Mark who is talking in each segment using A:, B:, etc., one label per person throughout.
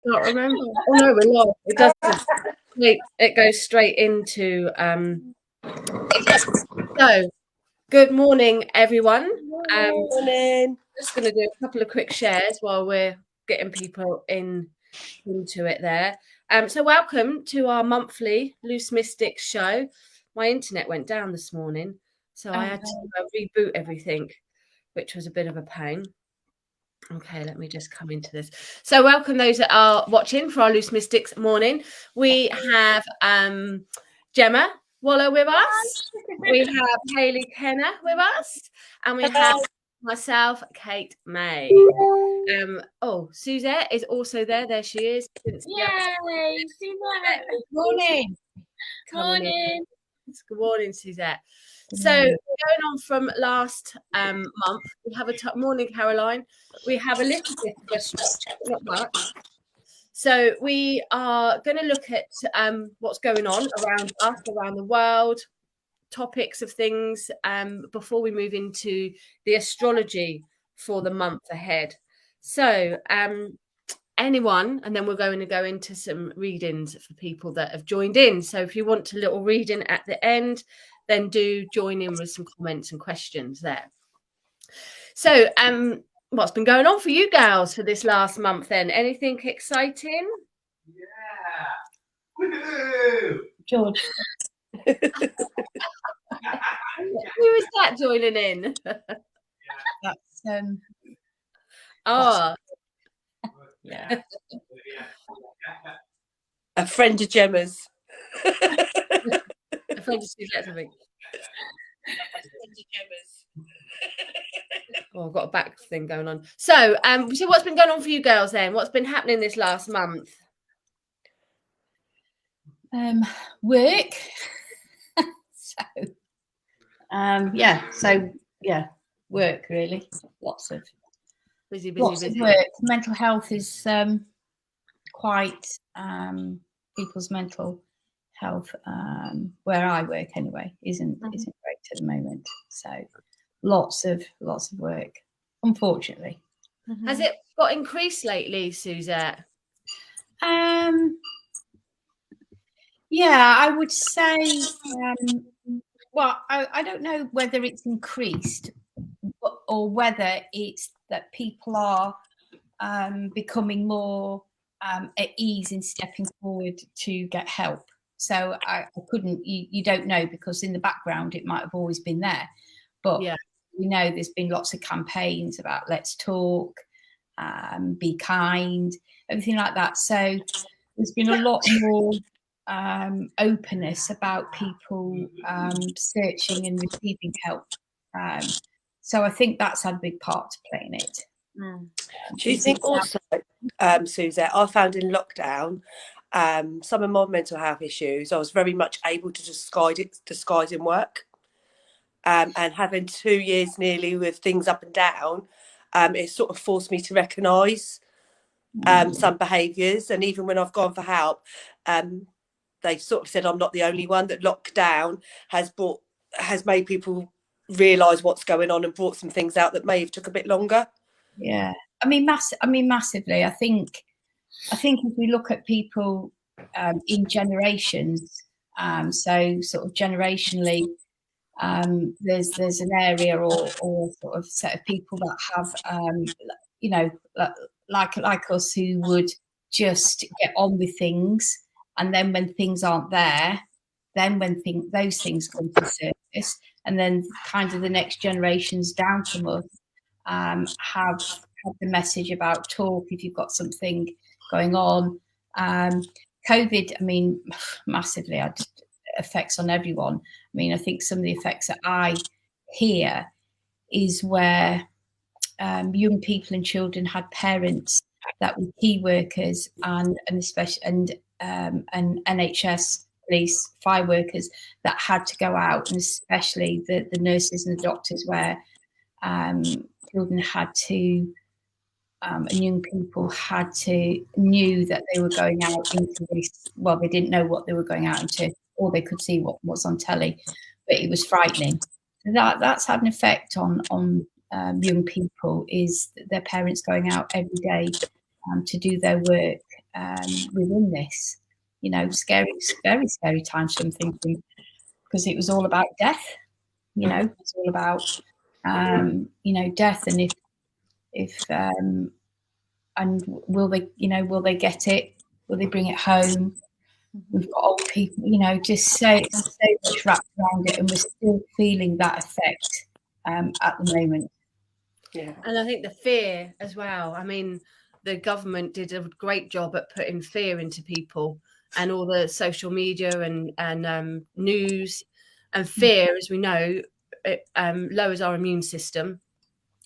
A: can't remember. Oh no, we're live. It doesn't. It goes straight into. So, good morning, everyone.
B: Morning.
A: Just going to do a couple of quick shares while we're getting people into it there. So, welcome to our monthly Loose Mystics show. My internet went down this morning, so I had to reboot everything, which was a bit of a pain. Okay, let me just come into this. So welcome those that are watching for our Loose Mystics morning. We have Gemma Waller with us. We have Hayley Kenner with us. And we have myself, Kate May. Suzette is also there. There she is.
C: Yay, Suzette.
B: Good morning.
C: Morning.
A: Good morning, Suzette. So going on from last month, we have morning, Caroline. We have a little bit of a structure, not much. So we are going to look at what's going on around us, around the world, topics of things before we move into the astrology for the month ahead. So anyone, and then we're going to go into some readings for people that have joined in. So if you want a little reading at the end, then do join in with some comments and questions there. So what's been going on for you gals for this last month then? Anything exciting?
D: Yeah. Woo-hoo!
B: George.
A: Who is that joining in?
B: That's
A: yeah.
B: A friend of Gemma's.
A: A friend of Suzette's, I think. Oh, I've got a back thing going on. So what's been going on for you girls then? What's been happening this last month?
E: Work. Work really. Lots of
A: busy.
E: Of work. Mental health is quite people's mental health where I work anyway isn't great at the moment. So lots of work, unfortunately.
A: Has it got increased lately, Suzette?
E: Yeah, I would say I don't know whether it's increased or whether it's that people are becoming more at ease in stepping forward to get help. So I couldn't, you don't know, because in the background it might have always been there. But we know there's been lots of campaigns about let's talk, be kind, everything like that. So there's been a lot more openness about people searching and receiving help. So I think that's had a big part to play in it.
B: Do you think also, Suzette, I found in lockdown, some of my mental health issues, I was very much able to disguise in work. And having 2 years nearly with things up and down, it sort of forced me to recognise some behaviours. And even when I've gone for help, they sort of said I'm not the only one, that lockdown has made people realise what's going on and brought some things out that may have took a bit longer.
E: Yeah, massively. I think if we look at people in generations, so sort of generationally, there's an area or sort of set of people that have like us, who would just get on with things, and then when things aren't there, then when those things come to surface, and then kind of the next generations down from us have the message about talk if you've got something going on. COVID, massively had effects on everyone. I think some of the effects that I hear is where young people and children had parents that were key workers and especially NHS, police, fire workers that had to go out, and especially the nurses and the doctors, where children had to and young people knew that they were going out into this. Well, they didn't know what they were going out into, or they could see what was on telly, but it was frightening. So that's had an effect on young people, is their parents going out every day to do their work, within this. You know, scary, very scary times. So I'm thinking, because it was all about death. You know, it's all about you know, death, and if and will they get it? Will they bring it home? We've got old people, you know, just so much wrapped around it, and we're still feeling that effect at the moment.
B: Yeah.
A: And I think the fear as well. I mean, the government did a great job at putting fear into people, and all the social media and news. And fear, as we know, it lowers our immune system,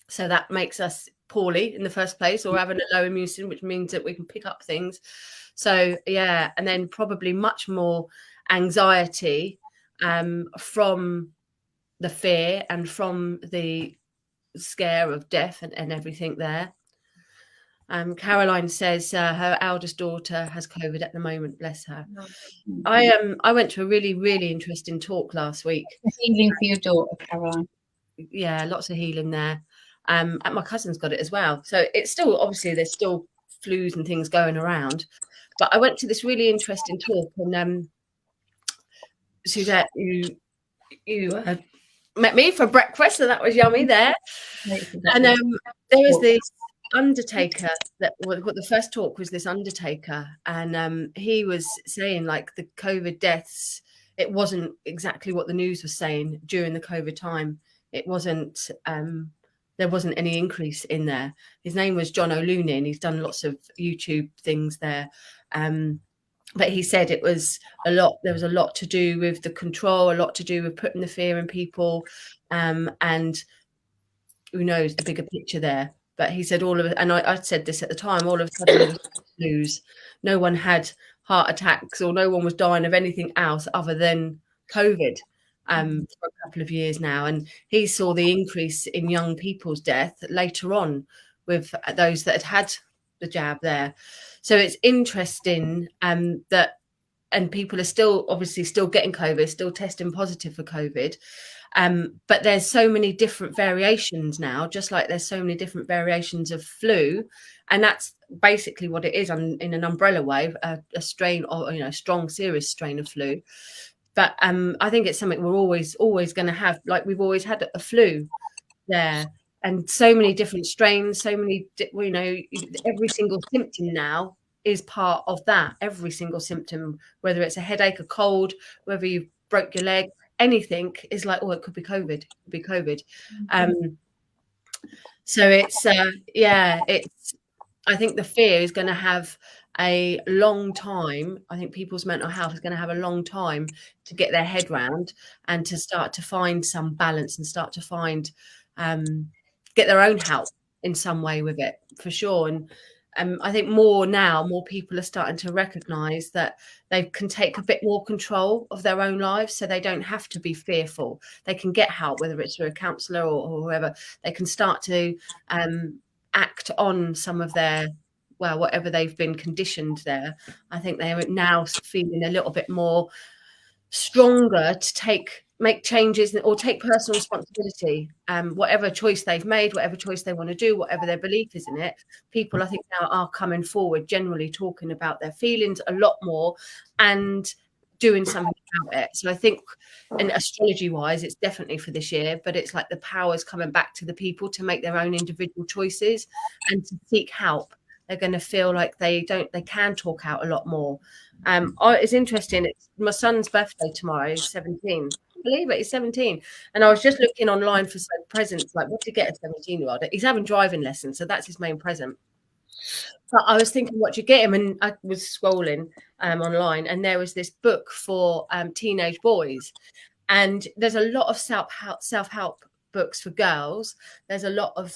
A: so that makes us poorly in the first place, or having a low immune system, which means that we can pick up things. So yeah, and then probably much more anxiety from the fear and from the scare of death and everything there. Caroline says her eldest daughter has COVID at the moment, bless her. I went to a really, really interesting talk last week.
E: Healing for your daughter, Caroline.
A: Yeah, lots of healing there. And my cousin's got it as well. So it's still, obviously, there's still flus and things going around. But I went to this really interesting talk, and Suzette, you met me for breakfast, so that was yummy there. And there was this undertaker the first talk was this undertaker, and he was saying, like, the COVID deaths, it wasn't exactly what the news was saying during the COVID time. It wasn't there wasn't any increase in there. His name was John O'Looney. He's done lots of YouTube things there, but he said it was there was a lot to do with the control, a lot to do with putting the fear in people, and who knows the bigger picture there. But he said all of it, and I said this at the time, all of a sudden flus. No one had heart attacks, or no one was dying of anything else other than COVID for a couple of years now. And he saw the increase in young people's death later on with those that had the jab there. So it's interesting that, and people are still obviously still getting COVID, still testing positive for COVID. But there's so many different variations now, just like there's so many different variations of flu. And that's basically what it is in an umbrella way, a strain, or, you know, strong, serious strain of flu. But I think it's something we're always going to have, like we've always had a flu there. And so many different strains, so many, you know, every single symptom now is part of that. Every single symptom, whether it's a headache, a cold, whether you broke your leg, anything is like, oh, it could be COVID. It could be COVID. So it's it's. I think the fear is going to have a long time. I think people's mental health is going to have a long time to get their head round and to start to find some balance and start to find get their own help in some way with it, for sure. And I think more people are starting to recognise that they can take a bit more control of their own lives, so they don't have to be fearful. They can get help, whether it's through a counsellor or whoever. They can start to act on some of their, well, whatever they've been conditioned there. I think they are now feeling a little bit more stronger to make changes or take personal responsibility. Whatever choice they've made, whatever choice they want to do, whatever their belief is in it, people I think now are coming forward, generally talking about their feelings a lot more and doing something about it. So I think, in astrology wise, it's definitely for this year, but it's like the power's coming back to the people to make their own individual choices and to seek help. They're going to feel like they can talk out a lot more. It's interesting. It's my son's birthday tomorrow. He's 17. Believe it, he's 17. And I was just looking online for some presents, like what to get a 17-year-old. He's having driving lessons, so that's his main present. But I was thinking what you get him, and I was scrolling online, and there was this book for teenage boys, and there's a lot of self-help books for girls. There's a lot of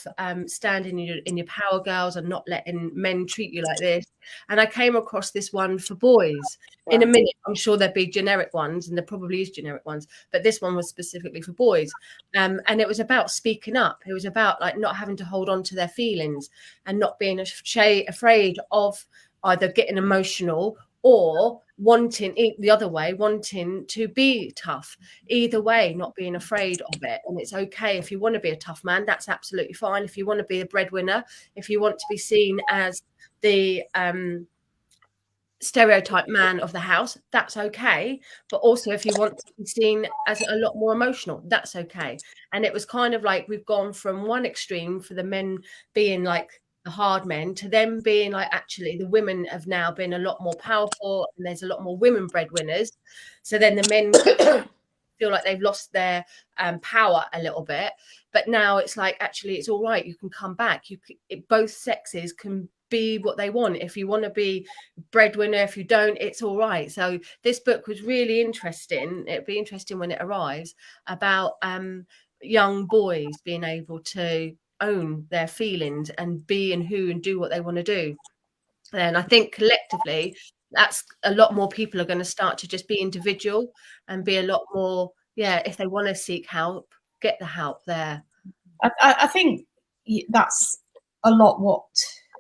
A: standing in your power, girls, and not letting men treat you like this. And I came across this one for boys. Wow. In a minute, I'm sure there'd be generic ones, and there probably is generic ones, but this one was specifically for boys. And it was about speaking up. It was about like not having to hold on to their feelings and not being afraid of either getting emotional or wanting to be tough. Either way, not being afraid of it. And it's okay if you want to be a tough man, that's absolutely fine. If you want to be a breadwinner, if you want to be seen as the stereotype man of the house, that's okay. But also if you want to be seen as a lot more emotional, that's okay. And it was kind of like we've gone from one extreme for the men being like the hard men to them being like, actually the women have now been a lot more powerful and there's a lot more women breadwinners. So then the men feel like they've lost their power a little bit. But now it's like, actually, it's all right. You can come back. Both sexes can be what they want. If you want to be breadwinner, if you don't, it's all right. So this book was really interesting. It'd be interesting when it arrives, about young boys being able to own their feelings and be and who and do what they want to do. And I think collectively, that's a lot more people are going to start to just be individual and be a lot more, if they want to seek help, get the help there.
E: I think that's a lot what,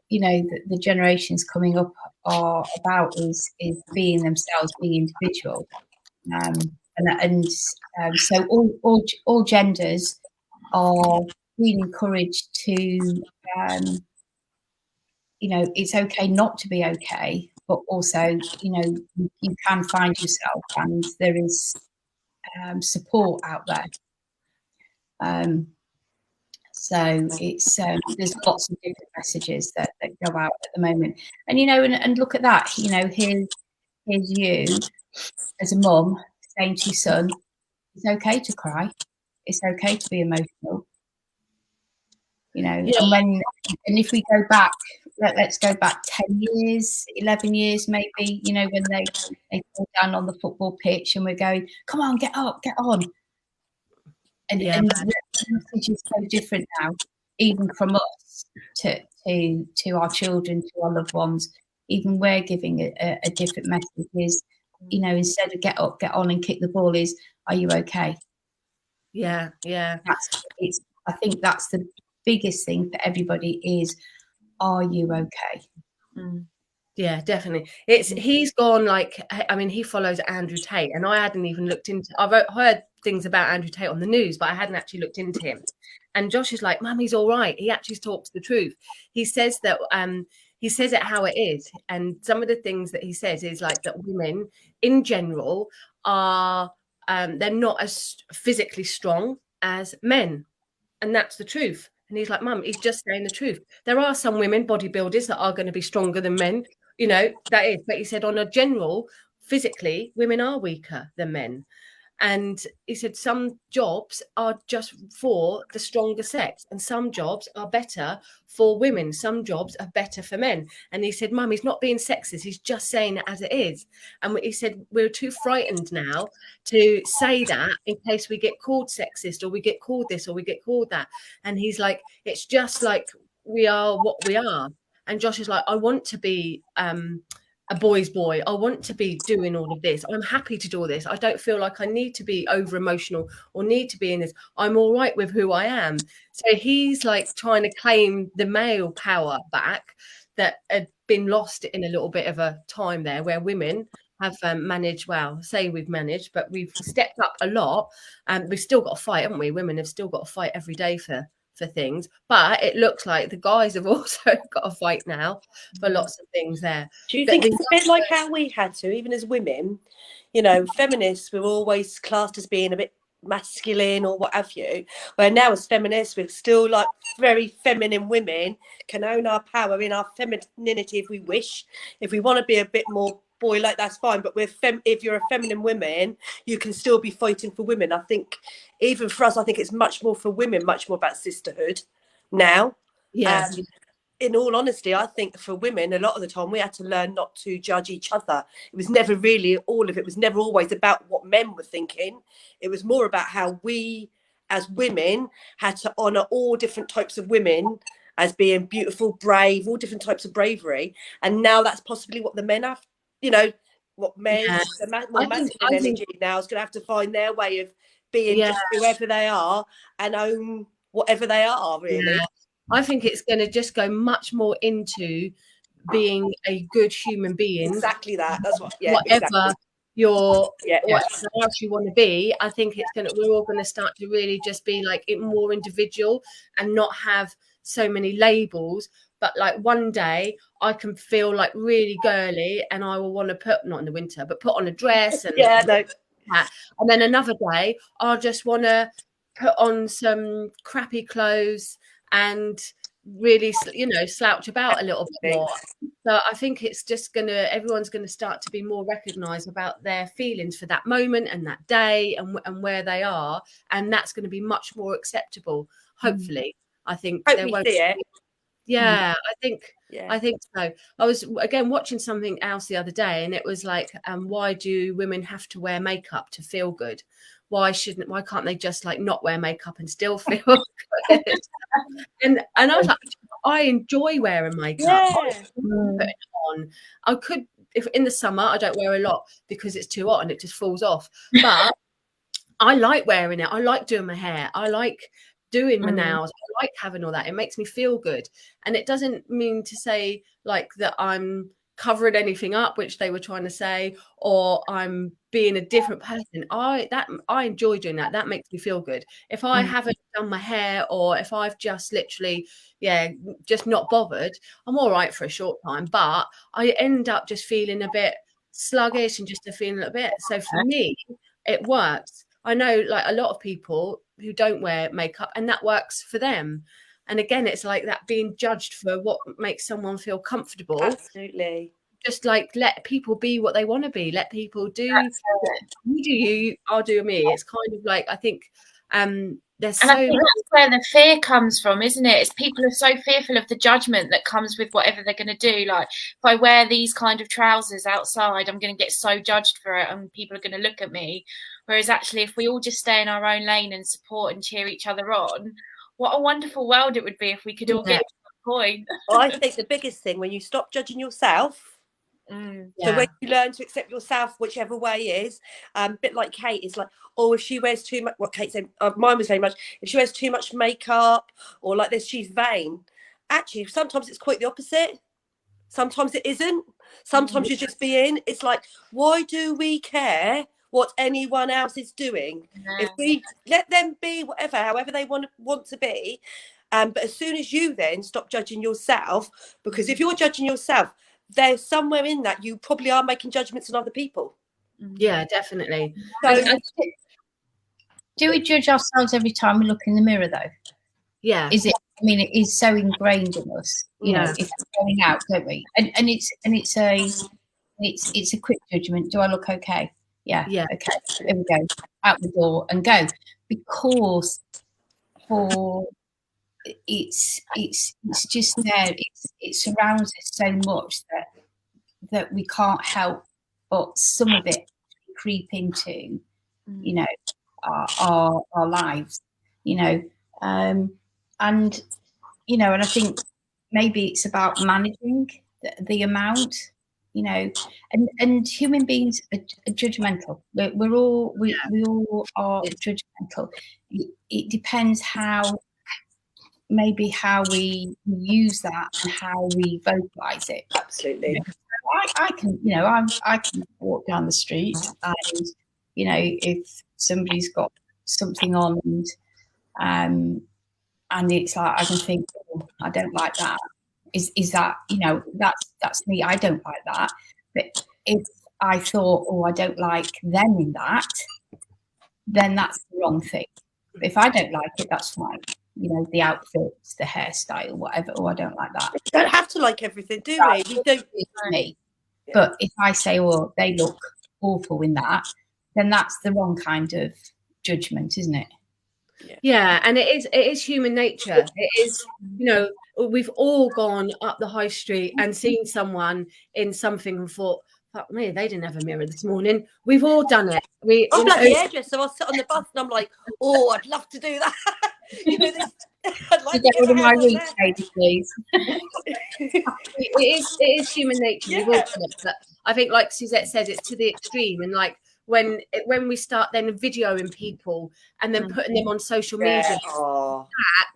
E: you know, the generations coming up are about is being themselves, being individual. So all genders are being encouraged to, you know, it's okay not to be okay, but also, you know, you can find yourself and there is support out there. So it's there's lots of different messages that go out at the moment. And, you know, and look at that, you know, here's you as a mum saying to your son, it's okay to cry. It's okay to be emotional. You know, and if we go back, let's go back 10 years, 11 years maybe, you know, when they go down on the football pitch and we're going, come on, get up, get on. And the message is so different now, even from us to our children, to our loved ones. Even we're giving a different message. Is, you know, instead of get up, get on and kick the ball, is, are you okay?
A: Yeah.
E: I think that's the biggest thing for everybody is, are you okay?
A: Yeah, definitely. He's gone like, I mean, he follows Andrew Tate, and I hadn't even looked into. I've heard things about Andrew Tate on the news, but I hadn't actually looked into him. And Josh is like, Mum, he's all right. He actually talks the truth. He says that he says it how it is, and some of the things that he says is like that women in general are they're not as physically strong as men, and that's the truth. And he's like, Mum, he's just saying the truth. There are some women, bodybuilders, that are going to be stronger than men. You know, that is. But he said on a general, physically, women are weaker than men. And he said some jobs are just for the stronger sex and some jobs are better for women. Some jobs are better for men. And he said, Mum, he's not being sexist. He's just saying it as it is. And he said, we're too frightened now to say that in case we get called sexist or we get called this or we get called that. And he's like, it's just like we are what we are. And Josh is like, I want to be a boy's boy. I want to be doing all of this. I'm happy to do all this. I don't feel like I need to be over emotional or need to be in this. I'm all right with who I am. So he's like trying to claim the male power back that had been lost in a little bit of a time there where women have managed, well, say we've managed, but we've stepped up a lot and we've still got to fight, haven't we? Women have still got to fight every day for things, but it looks like the guys have also got to fight now for lots of things there.
B: Do you think it's a bit like how we had to, even as women, you know, feminists were always classed as being a bit masculine or what have you, where now as feminists we're still like very feminine women, can own our power in our femininity if we wish. If we want to be a bit more boy like, that's fine, but if you're a feminine woman, you can still be fighting for women. I think even for us, I think it's much more for women, much more about sisterhood now. In all honesty, I think for women, a lot of the time we had to learn not to judge each other. It was never really it was never always about what men were thinking. It was more about how we as women had to honour all different types of women as being beautiful, brave, all different types of bravery. And now that's possibly what the men have, you know, what men, the more masculine energy now is going to have to find their way of being just whoever they are and own whatever they are, really.
A: Yeah. I think it's going to just go much more into being a good human being.
B: Exactly that. That's what. Yeah.
A: Whatever
B: exactly.
A: whatever else you want to be, I think it's going to. We're all going to start to really just be like more individual and not have so many labels. but like one day I can feel like really girly and I will want to put, not in the winter, but put on a dress and
B: no.
A: and then another day I'll just want to put on some crappy clothes and really, you know, slouch about a little bit more. So I think it's just everyone's gonna start to be more recognised about their feelings for that moment and that day and where they are, and that's going to be much more acceptable. Hopefully, I think
B: Hope
A: there
B: we
A: won't.
B: see it.
A: Yeah, I
B: Yeah.
A: think so. I was again watching something else the other day, and it was like, why do women have to wear makeup to feel good? Why can't they just like not wear makeup and still feel good? And I was like, I enjoy wearing makeup.
B: Yeah.
A: Putting it on. I could, if in the summer I don't wear a lot because it's too hot and it just falls off. But I like wearing it. I like doing my hair. I like doing my nails. I like having all that. It makes me feel good. And it doesn't mean to say like that I'm covering anything up, which they were trying to say, or I'm being a different person. I enjoy doing that. That makes me feel good. If I haven't done my hair, or if I've just literally, just not bothered, I'm all right for a short time, but I end up just feeling a bit sluggish and just feeling a bit. So for me, it works. I know like a lot of people who don't wear makeup and that works for them. And again, it's like that being judged for what makes someone feel comfortable.
B: Absolutely.
A: Just like let people be what they want to be. Let people do you do you, I'll do me. It's kind of like, I think there's
C: And
A: so
C: I think that's where the fear comes from, isn't it? It's people are so fearful of the judgment that comes with whatever they're going to do. Like, if I wear these kind of trousers outside, I'm going to get so judged for it and people are going to look at me. Whereas actually, if we all just stay in our own lane and support and cheer each other on, what a wonderful world it would be if we could all get to that point.
B: I think the biggest thing, when you stop judging yourself, so when you learn to accept yourself, whichever way is, a bit like Kate, is like, oh, if she wears too much, what Kate said, mine was very much, if she wears too much makeup or like this, she's vain. Actually, sometimes it's quite the opposite. Sometimes it isn't. Sometimes you're just being, it's like, why do we care what anyone else is doing? If we let them be whatever, however they want to be. But as soon as you then stop judging yourself, because if you're judging yourself, there's somewhere in that you probably are making judgments on other people.
A: Yeah, definitely.
B: So,
E: do we judge ourselves every time we look in the mirror, though?
A: Yeah.
E: Is it? I mean, it is so ingrained in us. You know, if we're going out, don't we? And it's a quick judgment. Do I look okay? Yeah. Okay. There we go. Out the door and go. Because it's just there. It surrounds us so much that we can't help but some of it creep into, you know, our lives, you know, and you know, and I think maybe it's about managing the amount, you know, and human beings are judgmental. We all are judgmental. It depends how we use that and how we vocalize it.
B: Absolutely.
E: You know, I can walk down the street and, you know, if somebody's got something on and it's like, I can think, oh, I don't like that. Is that, you know, that's me. I don't like that. But if I thought, oh, I don't like them in that, then that's the wrong thing. If I don't like it, that's fine. You know, the outfits, the hairstyle, whatever. Oh, I don't like that.
B: We don't have to like everything, do we? We don't.
E: Me. But if I say, oh, they look awful in that, then that's the wrong kind of judgment, isn't it?
A: Yeah, and it is human nature. It is, you know, we've all gone up the high street and seen someone in something and thought, fuck me, they didn't have a mirror this morning. We've all done it.
B: I'm like the hairdresser. I'll sit on the bus and I'm like, oh, I'd love to do that. You know, I'd like to
E: get rid of my reach, lady, please.
A: It is human nature. We've all done it, but I think, like Suzette said, it's to the extreme. And like when we start then videoing people and then putting them on social media,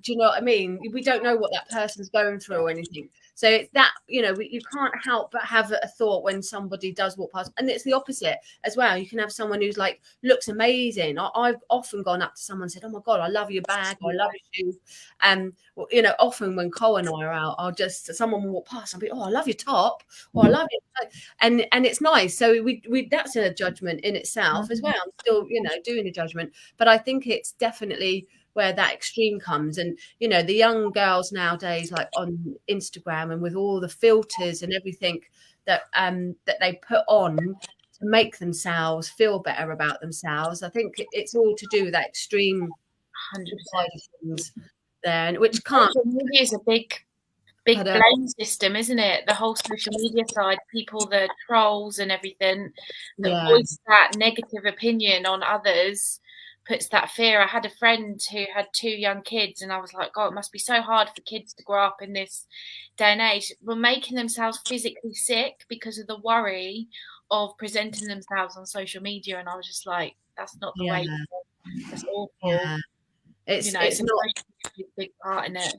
A: do you know what I mean? We don't know what that person's going through or anything. So it's that, you know, you can't help but have a thought when somebody does walk past. And it's the opposite as well. You can have someone who's like, looks amazing. I've often gone up to someone and said, oh my God, I love your bag, or I love your shoes. You know, often when Cole and I are out, someone will walk past and be, oh, I love your top, or I love it. And it's nice. So we that's a judgment in itself as well. I'm still, you know, doing a judgment. But I think it's definitely where that extreme comes. And, you know, the young girls nowadays, like on Instagram and with all the filters and everything that they put on to make themselves feel better about themselves, I think it's all to do with that extreme
C: 100%.
A: side of things there, which can't.
C: Social media is a big blame system, isn't it? The whole social media side, people, the trolls and everything that voice that negative opinion on others, puts that fear. I had a friend who had 2 young kids, and I was like, God, it must be so hard for kids to grow up in this day and age. We're making themselves physically sick because of the worry of presenting themselves on social media. And I was just like, that's not the way. That's awful. Yeah.
A: It's,
C: you know,
A: it's not
C: a big part in it.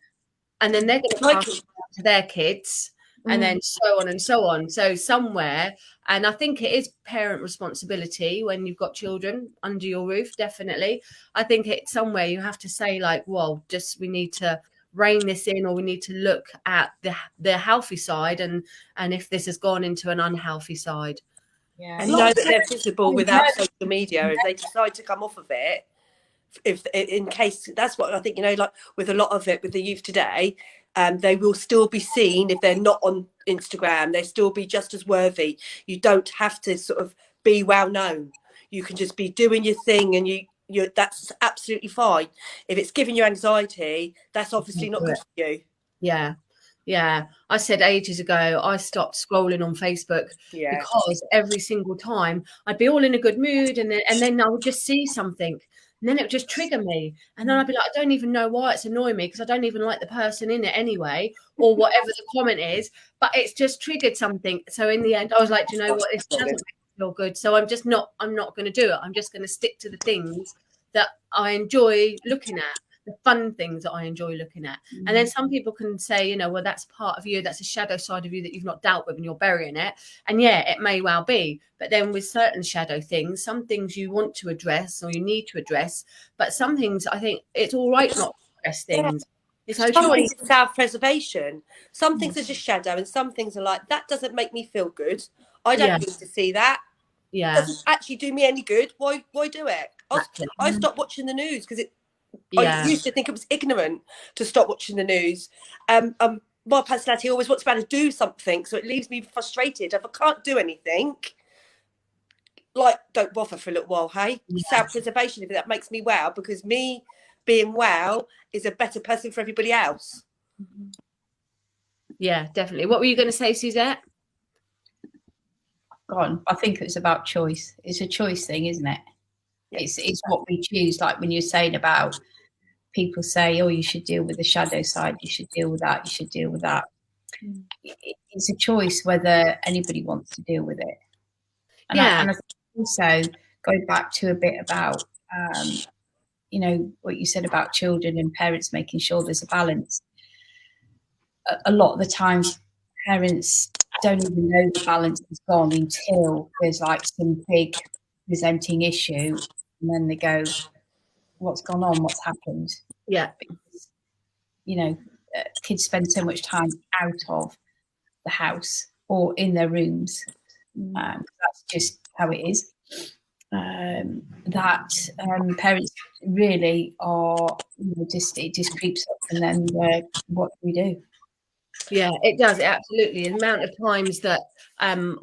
A: And then they're going to pass it to their kids, and then so on and so on. So somewhere, and I think it is parent responsibility when you've got children under your roof, definitely. I think it's somewhere you have to say, like, well, we need to rein this in, or we need to look at the healthy side, and if this has gone into an unhealthy side.
B: Yeah. And know that they're visible without social media. If they decide to come off of it, in case, that's what I think, you know, like with a lot of it with the youth today, they will still be seen if they're not on Instagram. They still be just as worthy. You don't have to sort of be well known. You can just be doing your thing, and you that's absolutely fine. If it's giving you anxiety, that's obviously not good for you.
A: Yeah. I said ages ago, I stopped scrolling on Facebook because every single time I'd be all in a good mood, and then I would just see something. And then it would just trigger me. And then I'd be like, I don't even know why it's annoying me, because I don't even like the person in it anyway, or whatever the comment is. But it's just triggered something. So in the end, I was like, do you know what? This doesn't make me feel good. So I'm not going to do it. I'm just going to stick to the things that I enjoy looking at, the fun things that I enjoy looking at. And then some people can say, you know, well, that's part of you, that's a shadow side of you that you've not dealt with and you're burying it. And yeah, it may well be. But then with certain shadow things, some things you want to address or you need to address, but some things I think it's all right not to address things. It's okay.
B: Some things are self-preservation. Some things are just shadow, and some things are like, that doesn't make me feel good. I don't need to see that.
A: Yeah.
B: It doesn't actually do me any good. Why do it? I stopped watching the news because I used to think it was ignorant to stop watching the news. My personality always wants to do something, so it leaves me frustrated. If I can't do anything, like, don't bother for a little while, hey? Self-preservation, if that makes me well, because me being well is a better person for everybody else.
A: Yeah, definitely. What were you going to say, Suzette?
E: Go on. I think it's about choice. It's a choice thing, isn't it? It's what we choose. Like when you're saying about people say, oh, you should deal with the shadow side, you should deal with that, you should deal with that. It's a choice whether anybody wants to deal with it. And I think also going back to a bit about, you know, what you said about children and parents making sure there's a balance. A lot of the time, parents don't even know the balance is gone until there's like some big presenting issue, and then they go, what's gone on, what's happened?
A: Yeah.
E: Because, you know, kids spend so much time out of the house or in their rooms. That's just how it is. That parents really are, you know, it just creeps up, and then what do we do?
A: Yeah, it does. Absolutely. The amount of times that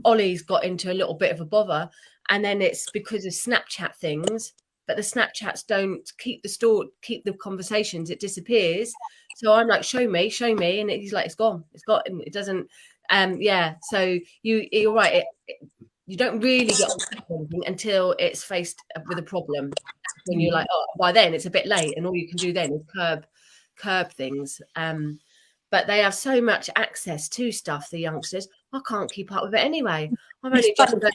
A: Ollie's got into a little bit of a bother, and then it's because of Snapchat things, but the Snapchats don't keep the conversations. It disappears. So I'm like, show me, and he's like, it's gone. It doesn't. So you're right. You don't really get on anything until it's faced with a problem. When you're like, oh, by then it's a bit late, and all you can do then is curb things. But they have so much access to stuff, the youngsters. I can't keep up with it anyway. I've only just done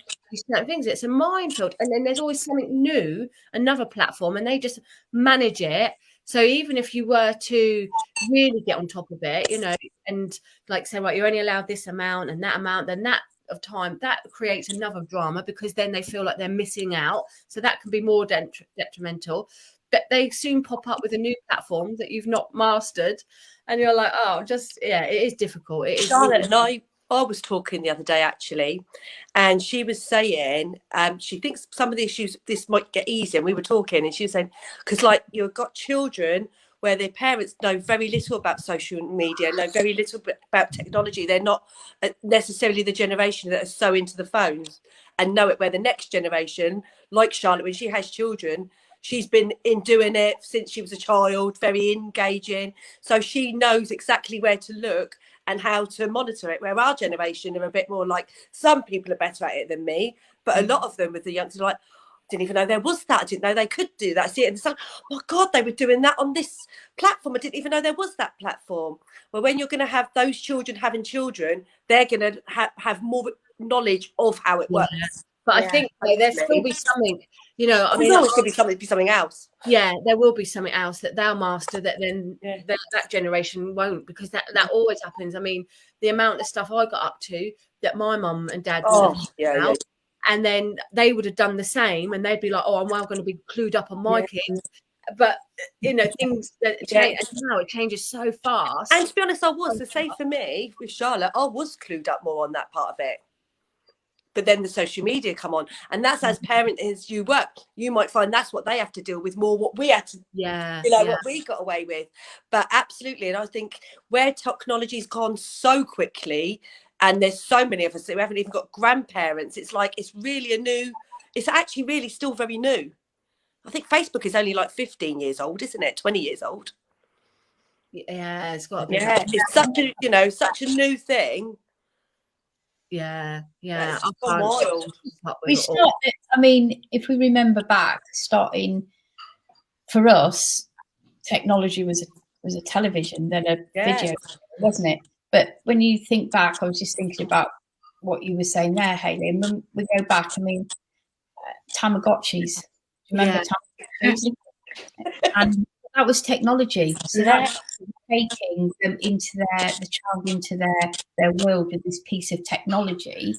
A: certain things. It's a minefield. And then there's always something new, another platform, and they just manage it So even if you were to really get on top of it, you know, and like say, right, you're only allowed this amount and that amount, then that of time, that creates another drama, because then they feel like they're missing out. So that can be more detrimental. But they soon pop up with a new platform that you've not mastered, and you're like, oh, just, yeah, it is difficult. It is
B: Charlotte
A: really
B: and I was talking the other day actually, and she was saying she thinks some of the issues, this might get easier. And we were talking, and she was saying, because like you've got children where their parents know very little about social media, know very little about technology. They're not necessarily the generation that are so into the phones and know it, where the next generation, like Charlotte, when she has children, she's been in doing it since she was a child, very engaging. So she knows exactly where to look and how to monitor it, where our generation are a bit more like, some people are better at it than me, but a lot of them with the youngsters are like, didn't even know there was that. I didn't know they could do that. I see it in the sun. Oh God, they were doing that on this platform. I didn't even know there was that platform. Well, when you're going to have those children having children, they're going to have more knowledge of how it works.
A: But I think there'll still be something, you know, I mean,
B: there's always going to be something else.
A: Yeah, there will be something else that they'll master that then that generation won't, because that always happens. I mean, the amount of stuff I got up to that my mum and dad would have out, and then they would have done the same, and they'd be like, oh, I'm well going to be clued up on my kids. But, you know, things that change, and now it changes so fast.
B: And to be honest, I was, to say for me, with Charlotte, I was clued up more on that part of it. But then the social media come on, and that's as parent as you work, you might find that's what they have to deal with more, what we had to, what we got away with. But absolutely, and I think where technology's gone so quickly, and there's so many of us who haven't even got grandparents, it's like it's really it's actually really still very new. I think Facebook is only like 15 years old, isn't it? 20 years old.
A: Yeah, it's got to be.
B: Yeah, it's such a, you know, such a new thing.
A: Yeah.
B: Wild.
E: We started, I mean, if we remember back, starting for us, technology was a television, then a video, wasn't it? But when you think back, I was just thinking about what you were saying there, Hayley. And when we go back, I mean, Tamagotchis. Do you remember Tamagotchis? And that was technology. So that's taking them into the child into their world with this piece of technology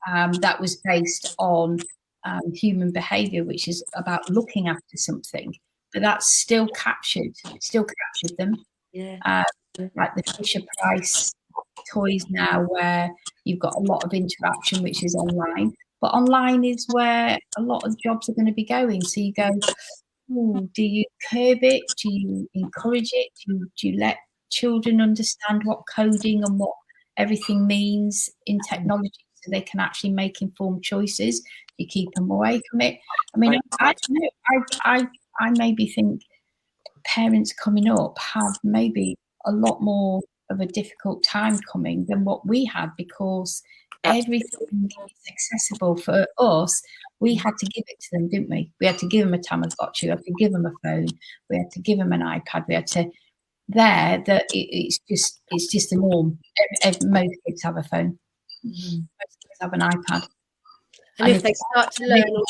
E: that was based on human behaviour, which is about looking after something. But that's still captured them. Yeah. Like the Fisher Price toys now, where you've got a lot of interaction, which is online. But online is where a lot of jobs are going to be going. So you go, do you curb it? Do you encourage it? Do you let children understand what coding and what everything means in technology, so they can actually make informed choices? Do you keep them away from it? I mean, I maybe think parents coming up have maybe a lot more of a difficult time coming than what we had, because everything is accessible for us. We had to give it to them, didn't we? We had to give them a Tamagotchi, we had to give them a phone, we had to give them an iPad, we had to. It's just the norm. Most kids have a phone. Most kids have an iPad.
A: And if they start to learn,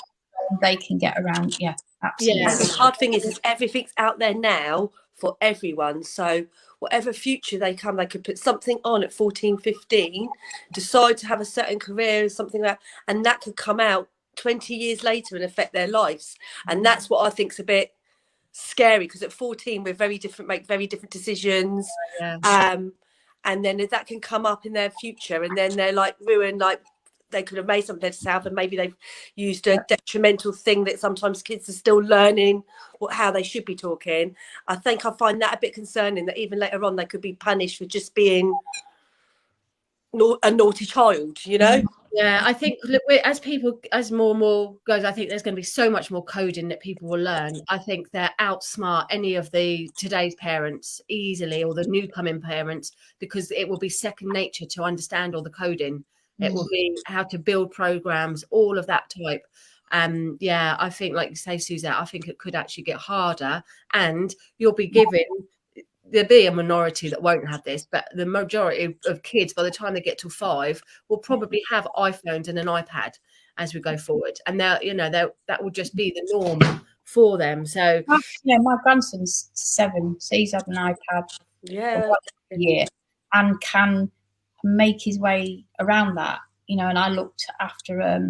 E: they can get around. Yeah, absolutely.
B: Yeah. The hard thing is everything's out there now for everyone. So whatever future they come, they could put something on at 14, 15, decide to have a certain career or something like that, and that could come out 20 years later and affect their lives. And that's what I think's a bit scary, because at 14 we're very different, make very different decisions. And then that can come up in their future, and then they're like ruined, like they could have made something to themselves, and maybe they've used a detrimental thing that sometimes kids are still learning how they should be talking. I find that a bit concerning, that even later on they could be punished for just being a naughty child, you know.
A: Yeah, I think as more and more goes, I think there's going to be so much more coding that people will learn. I think they're outsmart any of today's parents easily, or the new coming parents, because it will be second nature to understand all the coding. It will be how to build programs, all of that type. I think, like you say, Suzette, I think it could actually get harder, and you'll be given there'll be a minority that won't have this, but the majority of kids, by the time they get to 5, will probably have iPhones and an iPad as we go forward, and that will just be the norm for them. So
E: my grandson's 7, so he's had an iPad for a year and can make his way around that, and I looked after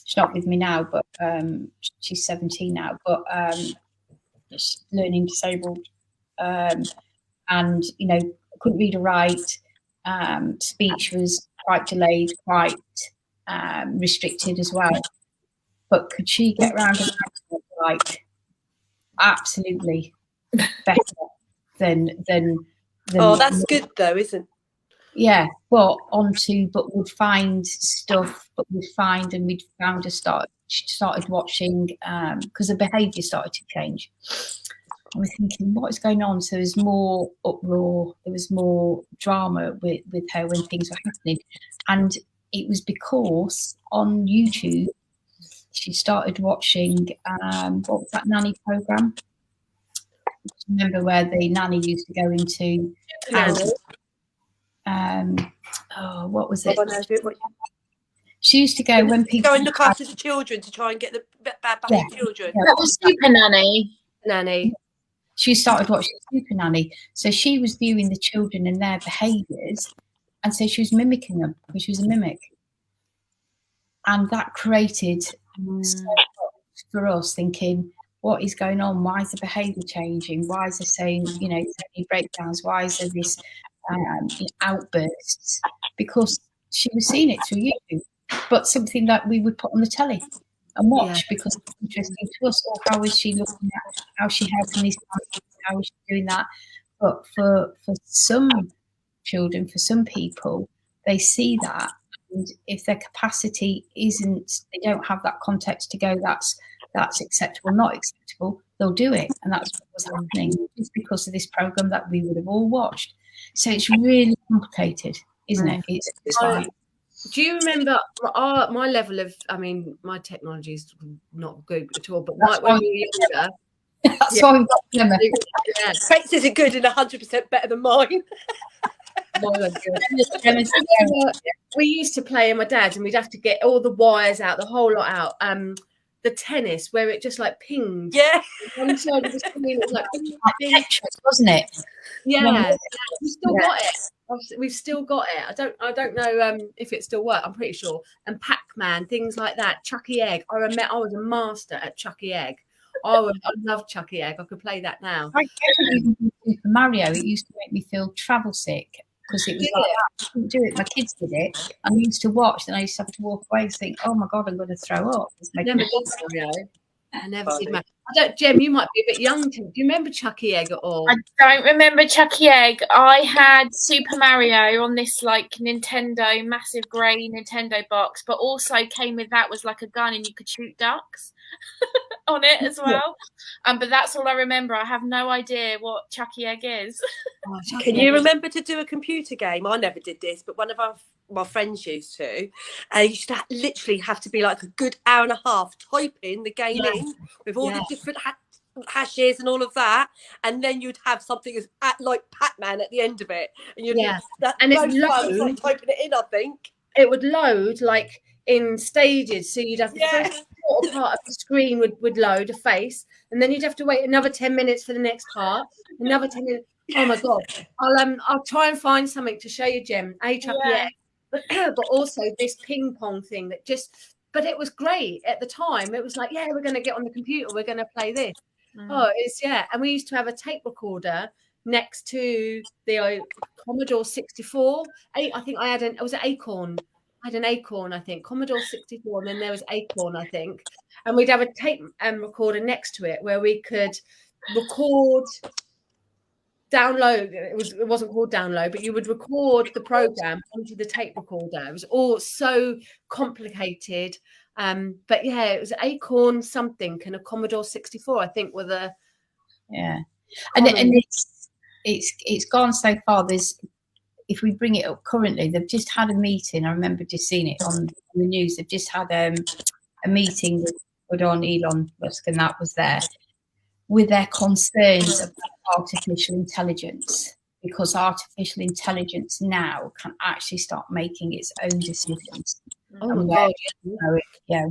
E: she's not with me now, but she's 17 now, but she's learning disabled, and couldn't read or write, speech was quite delayed, quite restricted as well, but could she get around like absolutely better than
B: oh, that's good though, isn't?
E: Yeah, but would find stuff, and we'd found she started watching because her behaviour started to change. I was thinking, what is going on? So there was more uproar, there was more drama with her when things were happening, and it was because on YouTube she started watching what was that nanny programme? Remember where the nanny used to go into? What was it? She used to go when people
B: go and look after the children to try and get the bad children.
C: That was Super Nanny.
E: She started watching Super Nanny, so she was viewing the children and their behaviours, and so she was mimicking them because she was a mimic, and that created so much for us, thinking, what is going on? Why is the behaviour changing? Why is there so many breakdowns? Why is there this outbursts? Because she was seeing it through YouTube, but something that we would put on the telly and watch because it's interesting to us. Or how is she looking at, how is she helping these families, how is she doing that? But for some children, for some people, they see that, and if their capacity isn't, they don't have that context to go, that's acceptable, not acceptable, they'll do it. And that's what was happening just because of this programme that we would have all watched. So it's really complicated, isn't it? It's like,
A: do you remember my level of, my technology is not good at all, but when we were younger,
E: that's why we've got them.
B: Fate's isn't good and 100% better than mine.
A: We used to play, my dad, and we'd have to get all the wires out, the whole lot out. The tennis, where it just like pinged.
B: Yeah.
A: One side of the screen was like
E: Tetris, wasn't it?
A: Yeah. We still got it. We've still got it. I don't know if it still works. I'm pretty sure. And Pac-Man, things like that. Chucky Egg. I was a master at Chucky Egg. I love Chucky Egg. I could play that now.
E: I Super Mario. It used to make me feel travel sick because it was like that. I couldn't do it. My kids did it. I used to watch, and I used to have to walk away and think, "Oh my god, I'm going to throw up."
A: I never did Mario. I never did Mario. Jem, you might be a bit young. Do you remember Chucky Egg at all?
C: I don't remember Chucky Egg. I had Super Mario on this like Nintendo, massive grey Nintendo box, but also came with that was like a gun and you could shoot ducks on it as well. But that's all I remember. I have no idea what Chucky Egg is.
B: Can you remember to do a computer game? I never did this, but one of my friends used to. And you used to literally have to be like a good hour and a half typing the game in with all the different hashes and all of that, and then you'd have something like Pac-Man at the end of it, and you'd
A: and it's
B: like typing it in. I think
A: it would load like in stages, so you'd have the first part of the screen would load a face, and then you'd have to wait another 10 minutes for the next part, another 10 minutes. Oh my god! I'll try and find something to show you, Jem. Chucky Egg, but also this ping pong thing that just. But it was great at the time. It was like, we're going to get on the computer. We're going to play this. And we used to have a tape recorder next to the Commodore 64. I think I had it was an Acorn. I had an Acorn, I think, Commodore 64, and then there was Acorn, I think. And we'd have a tape recorder next to it where we could record, download. It wasn't called download, but you would record the program onto the tape recorder. It was all so complicated. But it was Acorn something and a Commodore 64, I think, were the
E: and it's gone so far. If we bring it up currently, they've just had a meeting. I remember just seeing it on the news. They've just had a meeting with Elon Musk, and that was there. with their concerns about artificial intelligence, because artificial intelligence now can actually start making its own decisions.
A: Oh
E: And
A: my God.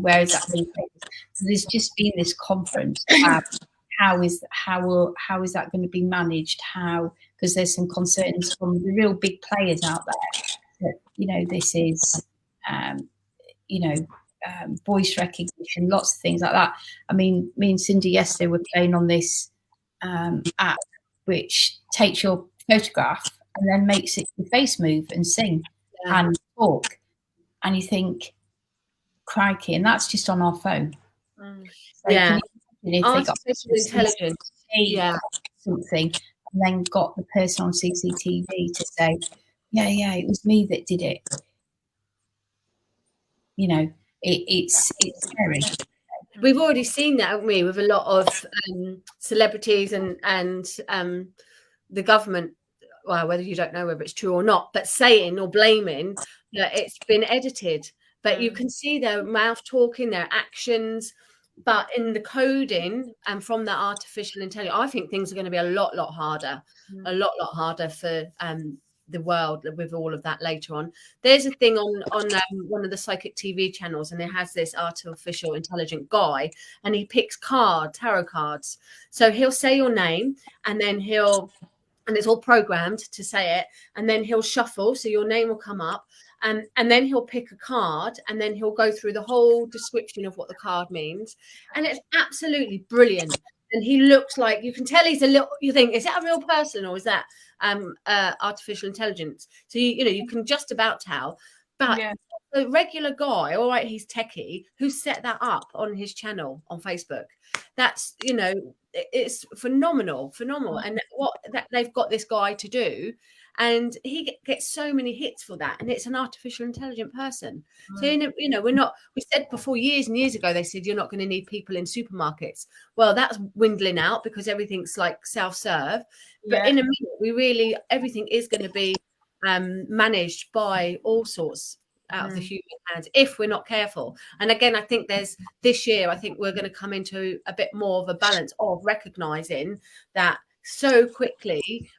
E: where is that being taken? So there's just been this conference. How is that going to be managed? How, because there's some concerns from the real big players out there that, you know, this is, voice recognition, lots of things like that. I mean, me and Cindy yesterday were playing on this app which takes your photograph and then makes it your face move and sing and talk, and you think, crikey, and that's just on our phone. So
A: Yeah,
E: if
A: artificial intelligence. Yeah,
E: something, and then got the person on CCTV to say, yeah, it was me that did it. You know, it's scary.
A: we've already seen that, haven't we, with a lot of celebrities and the government. Well, whether you don't know whether it's true or not, but saying or blaming that it's been edited. But you can see their mouth talking, their actions. But in the coding and from that artificial intelligence, I think things are going to be a lot harder, a lot harder for the world with all of that later on. There's a thing on one of the psychic TV channels, and it has this artificial intelligent guy, and he picks tarot cards. So he'll say your name, and then and it's all programmed to say it, and then he'll shuffle, so your name will come up, and then he'll pick a card, and then he'll go through the whole description of what the card means, and it's absolutely brilliant. And he looks like, you can tell he's a little, you think, is that a real person or is that artificial intelligence? So you can just about tell. But the regular guy, all right, he's techie, who set that up on his channel on Facebook. That's, it's phenomenal. And what that they've got this guy to do, and he gets so many hits for that, and it's an artificial intelligent person. So we said before, years and years ago, they said you're not going to need people in supermarkets. Well, that's dwindling out because everything's like self-serve. But in a minute, everything is going to be managed by all sorts out of the human hands if we're not careful. And again, I think this year, I think we're going to come into a bit more of a balance of recognizing that so quickly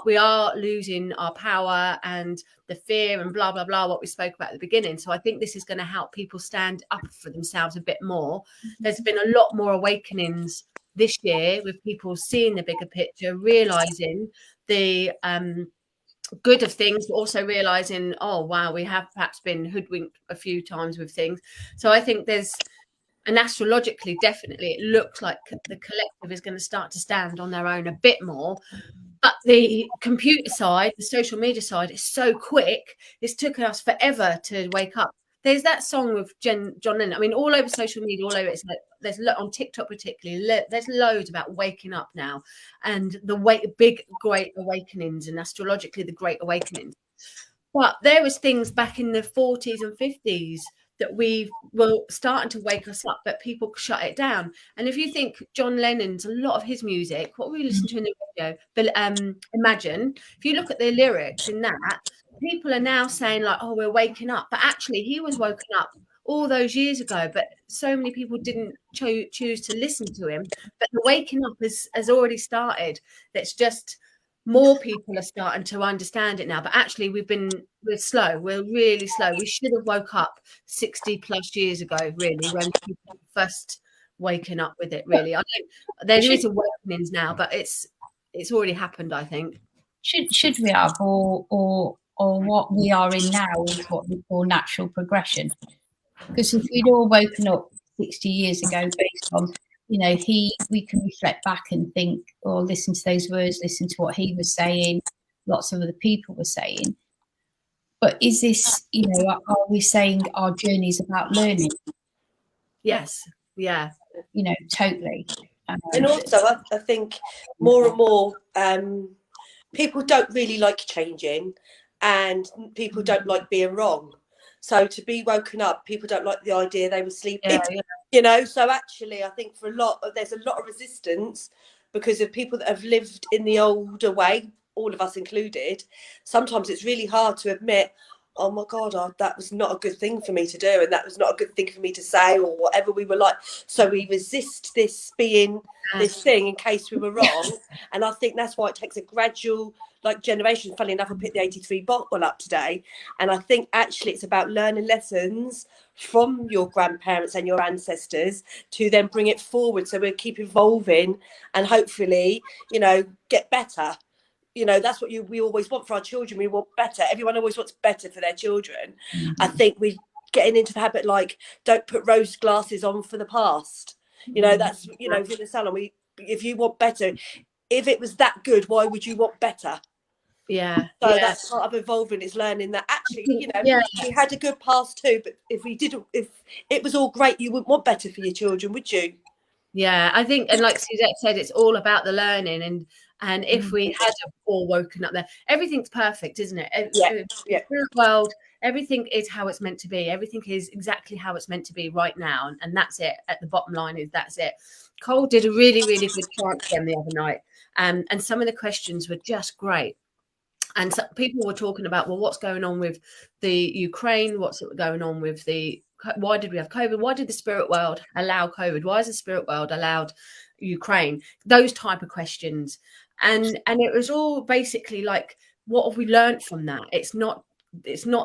A: we are losing our power and the fear and blah, blah, blah, what we spoke about at the beginning. So I think this is going to help people stand up for themselves a bit more. There's been a lot more awakenings this year with people seeing the bigger picture, realizing the good of things, but also realizing, oh wow, we have perhaps been hoodwinked a few times with things. So I think and astrologically, definitely, it looks like the collective is going to start to stand on their own a bit more. But the computer side, the social media side, is so quick. It's taken us forever to wake up. There's that song with John Lennon. I mean, all over social media, all over, it's like there's on TikTok particularly. There's loads about waking up now, and the great awakenings, and astrologically the great awakenings. But there was things back in the 40s and 50s that we were starting to wake us up, but people shut it down. And if you think John Lennon's, a lot of his music, what we listen to in the radio, but Imagine, if you look at the lyrics in that, people are now saying like, oh, we're waking up, but actually he was woken up all those years ago, but so many people didn't choose to listen to him. But the waking up has already started. That's just more people are starting to understand it now, but actually we're slow. We're really slow. We should have woke up 60 plus years ago, really, when people first waking up with it. Really, there is awakenings now, but it's already happened. I think.
E: Should we have, or what we are in now is what we call natural progression? Because if we'd all woken up 60 years ago, based on we can reflect back and think, or listen to those words, listen to what he was saying, lots of other people were saying. But is this, are we saying our journey is about learning?
A: Yes. Yeah.
E: Totally.
B: And also, I think more and more people don't really like changing, and people don't like being wrong. So to be woken up, people don't like the idea they were sleeping. So actually I think there's a lot of resistance because of people that have lived in the older way, all of us included. Sometimes it's really hard to admit, oh my God, that was not a good thing for me to do, and that was not a good thing for me to say, or whatever we were like. So we resist this being this thing in case we were wrong. And I think that's why it takes a gradual, like, generation. Funny enough, I picked the 83 bottle up today, and I think actually it's about learning lessons from your grandparents and your ancestors to then bring it forward. So we'll keep evolving and hopefully, you know, get better. You know, that's what we always want for our children. We want better. Everyone always wants better for their children. I think we're getting into the habit, like, don't put rose glasses on for the past. You know, that's, you know, in the salon, if you want better, if it was that good, why would you want better?
A: Yeah.
B: So that's part of evolving, is learning that actually, you know, we had a good past too, but if it was all great, you wouldn't want better for your children, would you?
A: Yeah, I think, and like Suzette said, it's all about the learning, and if we had all woken up there, everything's perfect, isn't it?
B: Yeah.
A: Spirit world, everything is how it's meant to be. Everything is exactly how it's meant to be right now, and that's it. At the bottom line is that's it. Cole did a really, really good chant again the other night, and some of the questions were just great. And so people were talking about, well, what's going on with the Ukraine? What's going on with why did we have COVID? Why did the spirit world allow COVID? Why has the spirit world allowed Ukraine? Those type of questions. And it was all basically like, what have we learned from that? It's not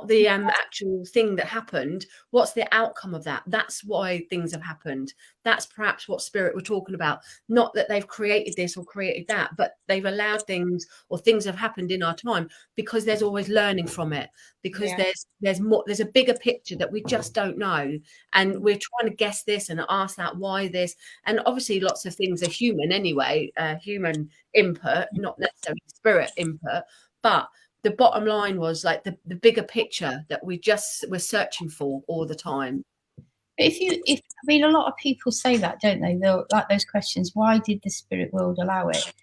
A: the actual thing that happened. What's the outcome of that? That's why things have happened. That's perhaps what spirit we're talking about. Not that they've created this or created that, but they've allowed things, or things have happened in our time, because there's always learning from it, because there's more, there's a bigger picture that we just don't know, and we're trying to guess this and ask that, why this. And obviously lots of things are human anyway, human input, not necessarily spirit input, but the bottom line was like the bigger picture that we're searching for all the time.
E: I mean, a lot of people say that, don't they? They'll, like, those questions, why did the spirit world allow it?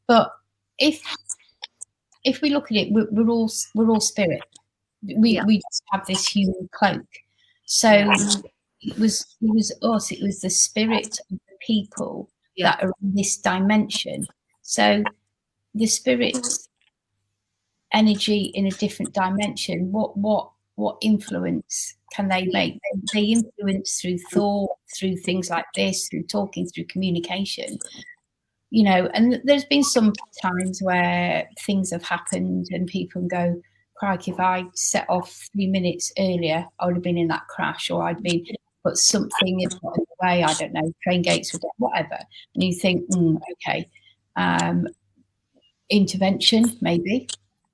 E: But if we look at it, we're all spirit. We just have this human cloak. So it was us. It was the spirit of the people that are in this dimension. So the spirit's energy in a different dimension, what influence can they make? They influence through thought, through things like this, through talking, through communication, you know. And there's been some times where things have happened and people go, crikey, if I set off 3 minutes earlier, I would have been in that crash, or I'd been put something in the way, I don't know, train gates or whatever. And you think, okay, intervention maybe.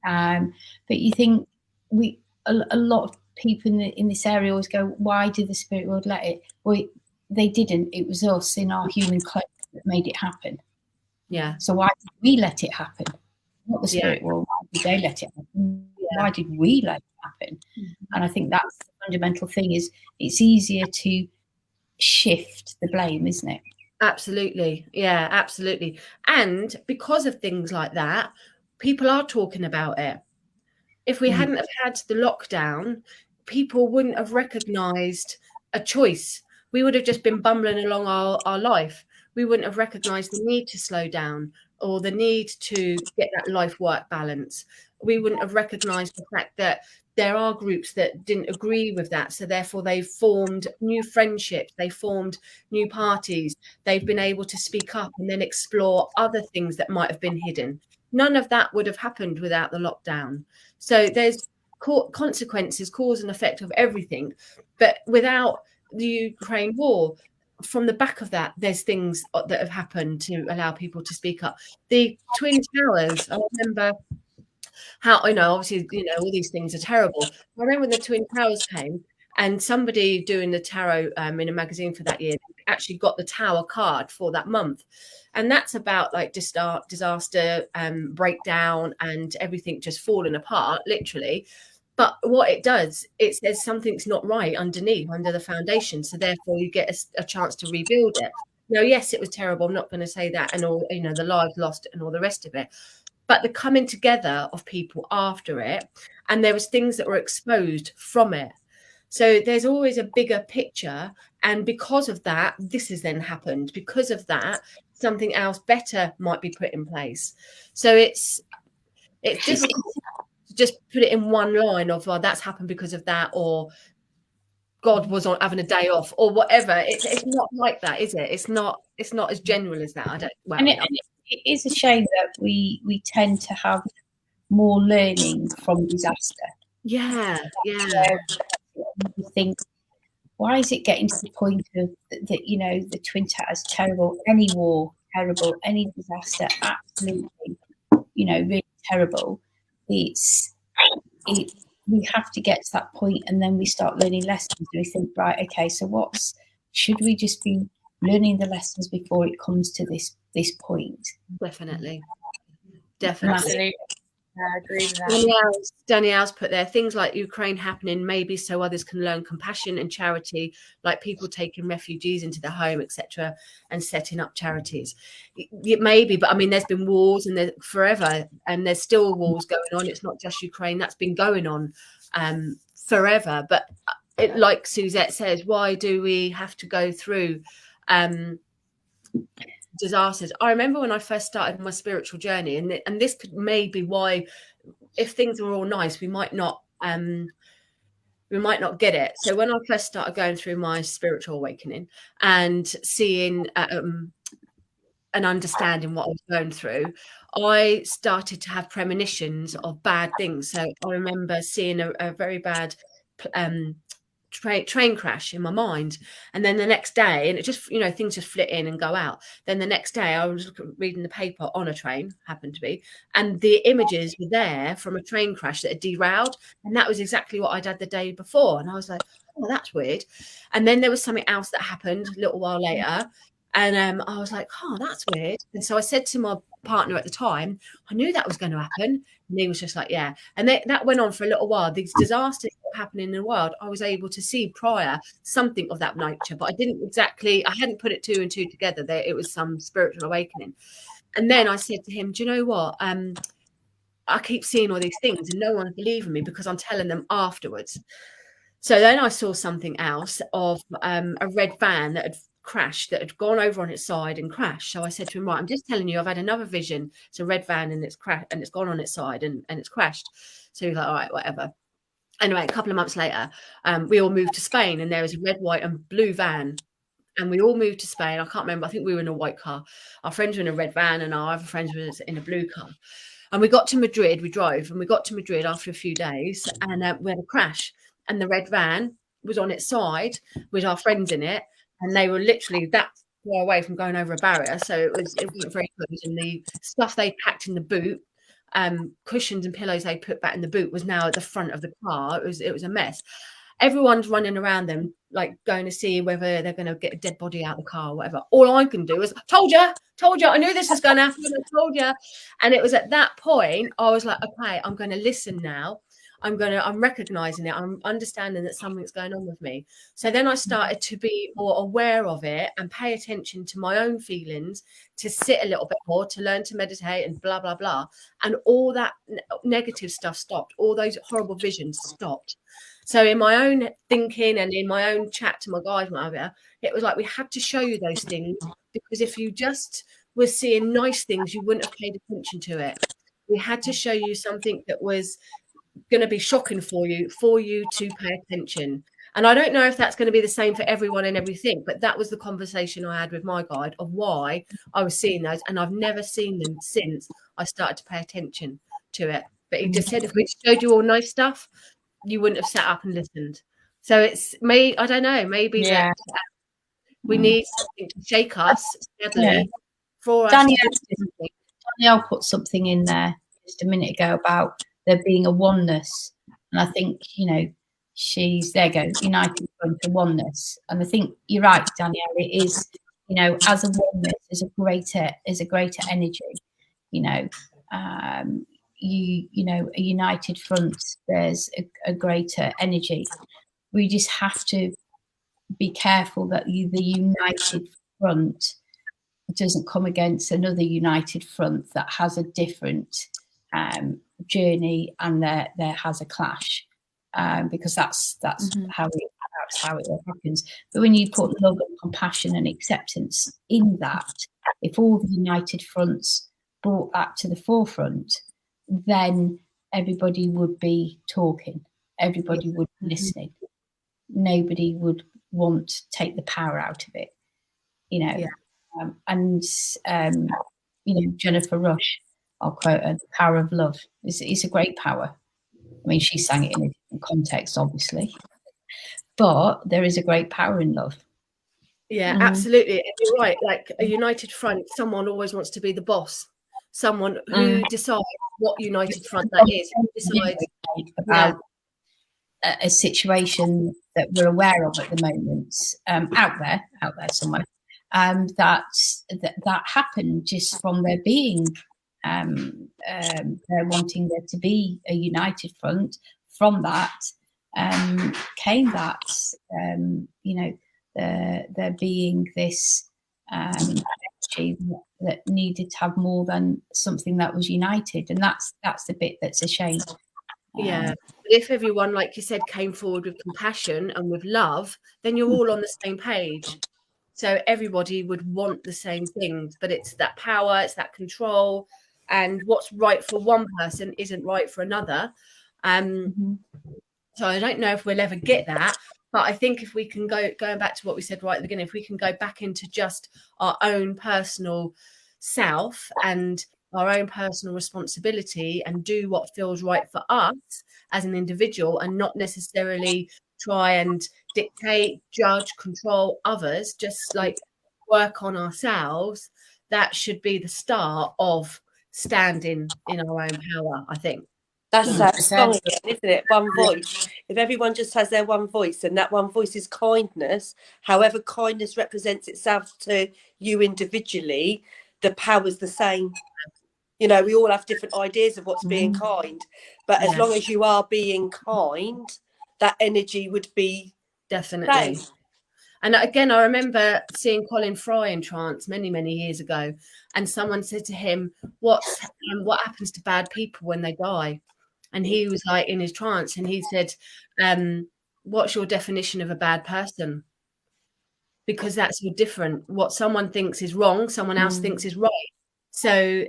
E: But you think a lot of people in this area always go, why did the spirit world let it? Well, they didn't. It was us in our human cloak that made it happen.
A: Yeah.
E: So why did we let it happen? Not the spirit world. Why did they let it happen? Why did we let it happen? And I think that's the fundamental thing, is it's easier to shift the blame, isn't it?
A: Absolutely. Yeah, absolutely. And because of things like that, people are talking about it. If we hadn't have had the lockdown, people wouldn't have recognised a choice. We would have just been bumbling along our life. We wouldn't have recognised the need to slow down, or the need to get that life-work balance. We wouldn't have recognised the fact that there are groups that didn't agree with that. So therefore they've formed new friendships, they formed new parties, they've been able to speak up and then explore other things that might have been hidden. None of that would have happened without the lockdown. So there's consequences, cause and effect of everything. But without the Ukraine war, from the back of that, there's things that have happened to allow people to speak up. The Twin Towers, I remember how, obviously, all these things are terrible. I remember when the Twin Towers came, and somebody doing the tarot in a magazine for that year actually got the tower card for that month. And that's about like disaster, breakdown, and everything just falling apart, literally. But what it does, it says something's not right underneath, under the foundation. So therefore you get a chance to rebuild it. Now, yes, it was terrible. I'm not going to say that, and all, the lives lost and all the rest of it. But the coming together of people after it, and there was things that were exposed from it. So there's always a bigger picture. And because of that, this has then happened. Because of that, something else better might be put in place. So it's difficult just put it in one line of, oh, that's happened because of that, or God was on having a day off, or whatever. It's not like that, is it? It's not as general as that. I don't. Well,
E: and it is a shame that we tend to have more learning from disaster.
A: Yeah.
E: We think, why is it getting to the point of that? You know, the Twin Towers, terrible. Any war, terrible. Any disaster, absolutely. You know, really terrible. We have to get to that point, and then we start learning lessons. And we think, right, okay, so should we just be learning the lessons before it comes to this point?
A: Definitely.
C: Absolutely. I agree with that.
A: Danielle's put there things like Ukraine happening, maybe so others can learn compassion and charity, like people taking refugees into their home, etc., and setting up charities. It may be, but I mean, there's been wars and there's forever, and there's still wars going on. It's not just Ukraine, that's been going on forever. But like Suzette says, why do we have to go through disasters? I remember when I first started my spiritual journey, and this could maybe why, if things were all nice, we might not get it. So when I first started going through my spiritual awakening and seeing and understanding what I was going through, I started to have premonitions of bad things. So I remember seeing a very bad train crash in my mind, and then the next day, and it just, you know, things just flit in and go out. Then the next day I was reading the paper on a train, happened to be, and the images were there from a train crash that had derailed, and that was exactly what I'd had the day before. And I was like, oh, that's weird. And then there was something else that happened a little while later, and I was like, oh, that's weird. And so I said to my partner at the time, I knew that was going to happen. And he was just like, yeah. And that went on for a little while. These disasters happening in the world, I was able to see prior something of that nature, but I hadn't put it 2 and 2 together. It was some spiritual awakening. And then I said to him, do you know what? I keep seeing all these things and no one's believing me because I'm telling them afterwards. So then I saw something else of a red van that had crashed, that had gone over on its side and crashed. So I said to him, right, I'm just telling you, I've had another vision. It's a red van and it's crashed and it's gone on its side and it's crashed. So he was like, all right, whatever. Anyway, a couple of months later, we all moved to Spain, and there was a red, white and blue van, and we all moved to Spain. I can't remember. I think we were in a white car. Our friends were in a red van and our other friends were in a blue car. And we got to Madrid. We drove and we got to Madrid after a few days, and we had a crash, and the red van was on its side with our friends in it, and they were literally that far away from going over a barrier. So it wasn't very good. And the stuff they packed in the boot, cushions and pillows they put back in the boot, was now at the front of the car. It was a mess. Everyone's running around them, like going to see whether they're going to get a dead body out of the car or whatever. All I can do is, told you, I knew this was going to happen. I told you. And it was at that point I was like, okay, I'm going to listen now. I'm recognizing it. I'm understanding that something's going on with me. So then I started to be more aware of it and pay attention to my own feelings, to sit a little bit more, to learn to meditate and blah, blah, blah. And all that negative stuff stopped. All those horrible visions stopped. So in my own thinking and in my own chat to my guide, it was like, we had to show you those things, because if you just were seeing nice things, you wouldn't have paid attention to it. We had to show you something that was going to be shocking for you to pay attention. And I don't know if that's going to be the same for everyone and everything, but that was the conversation I had with my guide of why I was seeing those, and I've never seen them since I started to pay attention to it. But he just said, if we showed you all nice stuff, you wouldn't have sat up and listened. So it's me, I don't know, maybe that we need something to shake us steadily for us.
E: Danielle put something in there just a minute ago about there being a oneness, and I think, you know, she's, there you go, united front to oneness. And I think you're right, Danielle, it is, you know, as a oneness is a greater energy, you know, you know, a united front, there's a greater energy. We just have to be careful that the united front doesn't come against another united front that has a different journey, and there has a clash, because that's how it happens. But when you put love and compassion and acceptance in that, if all the united fronts brought that to the forefront, then everybody would be talking, everybody would be listening. Nobody would want to take the power out of it, you know. You know, Jennifer Rush, I'll quote her, "The power of love is a great power." I mean, she sang it in a different context, obviously, but there is a great power in love.
A: Yeah, absolutely. You're right. Like a united front, someone always wants to be the boss. Someone who decides what united front that is. Who decides
E: about a situation that we're aware of at the moment, out there somewhere, that happened just from there being they're wanting there to be a united front. From that came that you know, there being this energy that needed to have more than something that was united, and that's the bit that's a shame.
A: Yeah, but if everyone, like you said, came forward with compassion and with love, then you're all on the same page. So everybody would want the same things, but it's that power, it's that control, and what's right for one person isn't right for another. So I don't know if we'll ever get that, but I think if we can going back to what we said right at the beginning, if we can go back into just our own personal self and our own personal responsibility and do what feels right for us as an individual, and not necessarily try and dictate, judge, control others, just like work on ourselves, that should be the start of standing in our own power, I think.
B: That's that song again, isn't it? One voice. If everyone just has their one voice, and that one voice is kindness, however kindness represents itself to you individually, the power's the same. You know, we all have different ideas of what's being kind, but as long as you are being kind, that energy would be
A: definitely. Same. And again, I remember seeing Colin Fry in trance many, many years ago, and someone said to him, what happens to bad people when they die? And he was like in his trance, and he said, what's your definition of a bad person? Because that's so different. What someone thinks is wrong, someone else thinks is right. So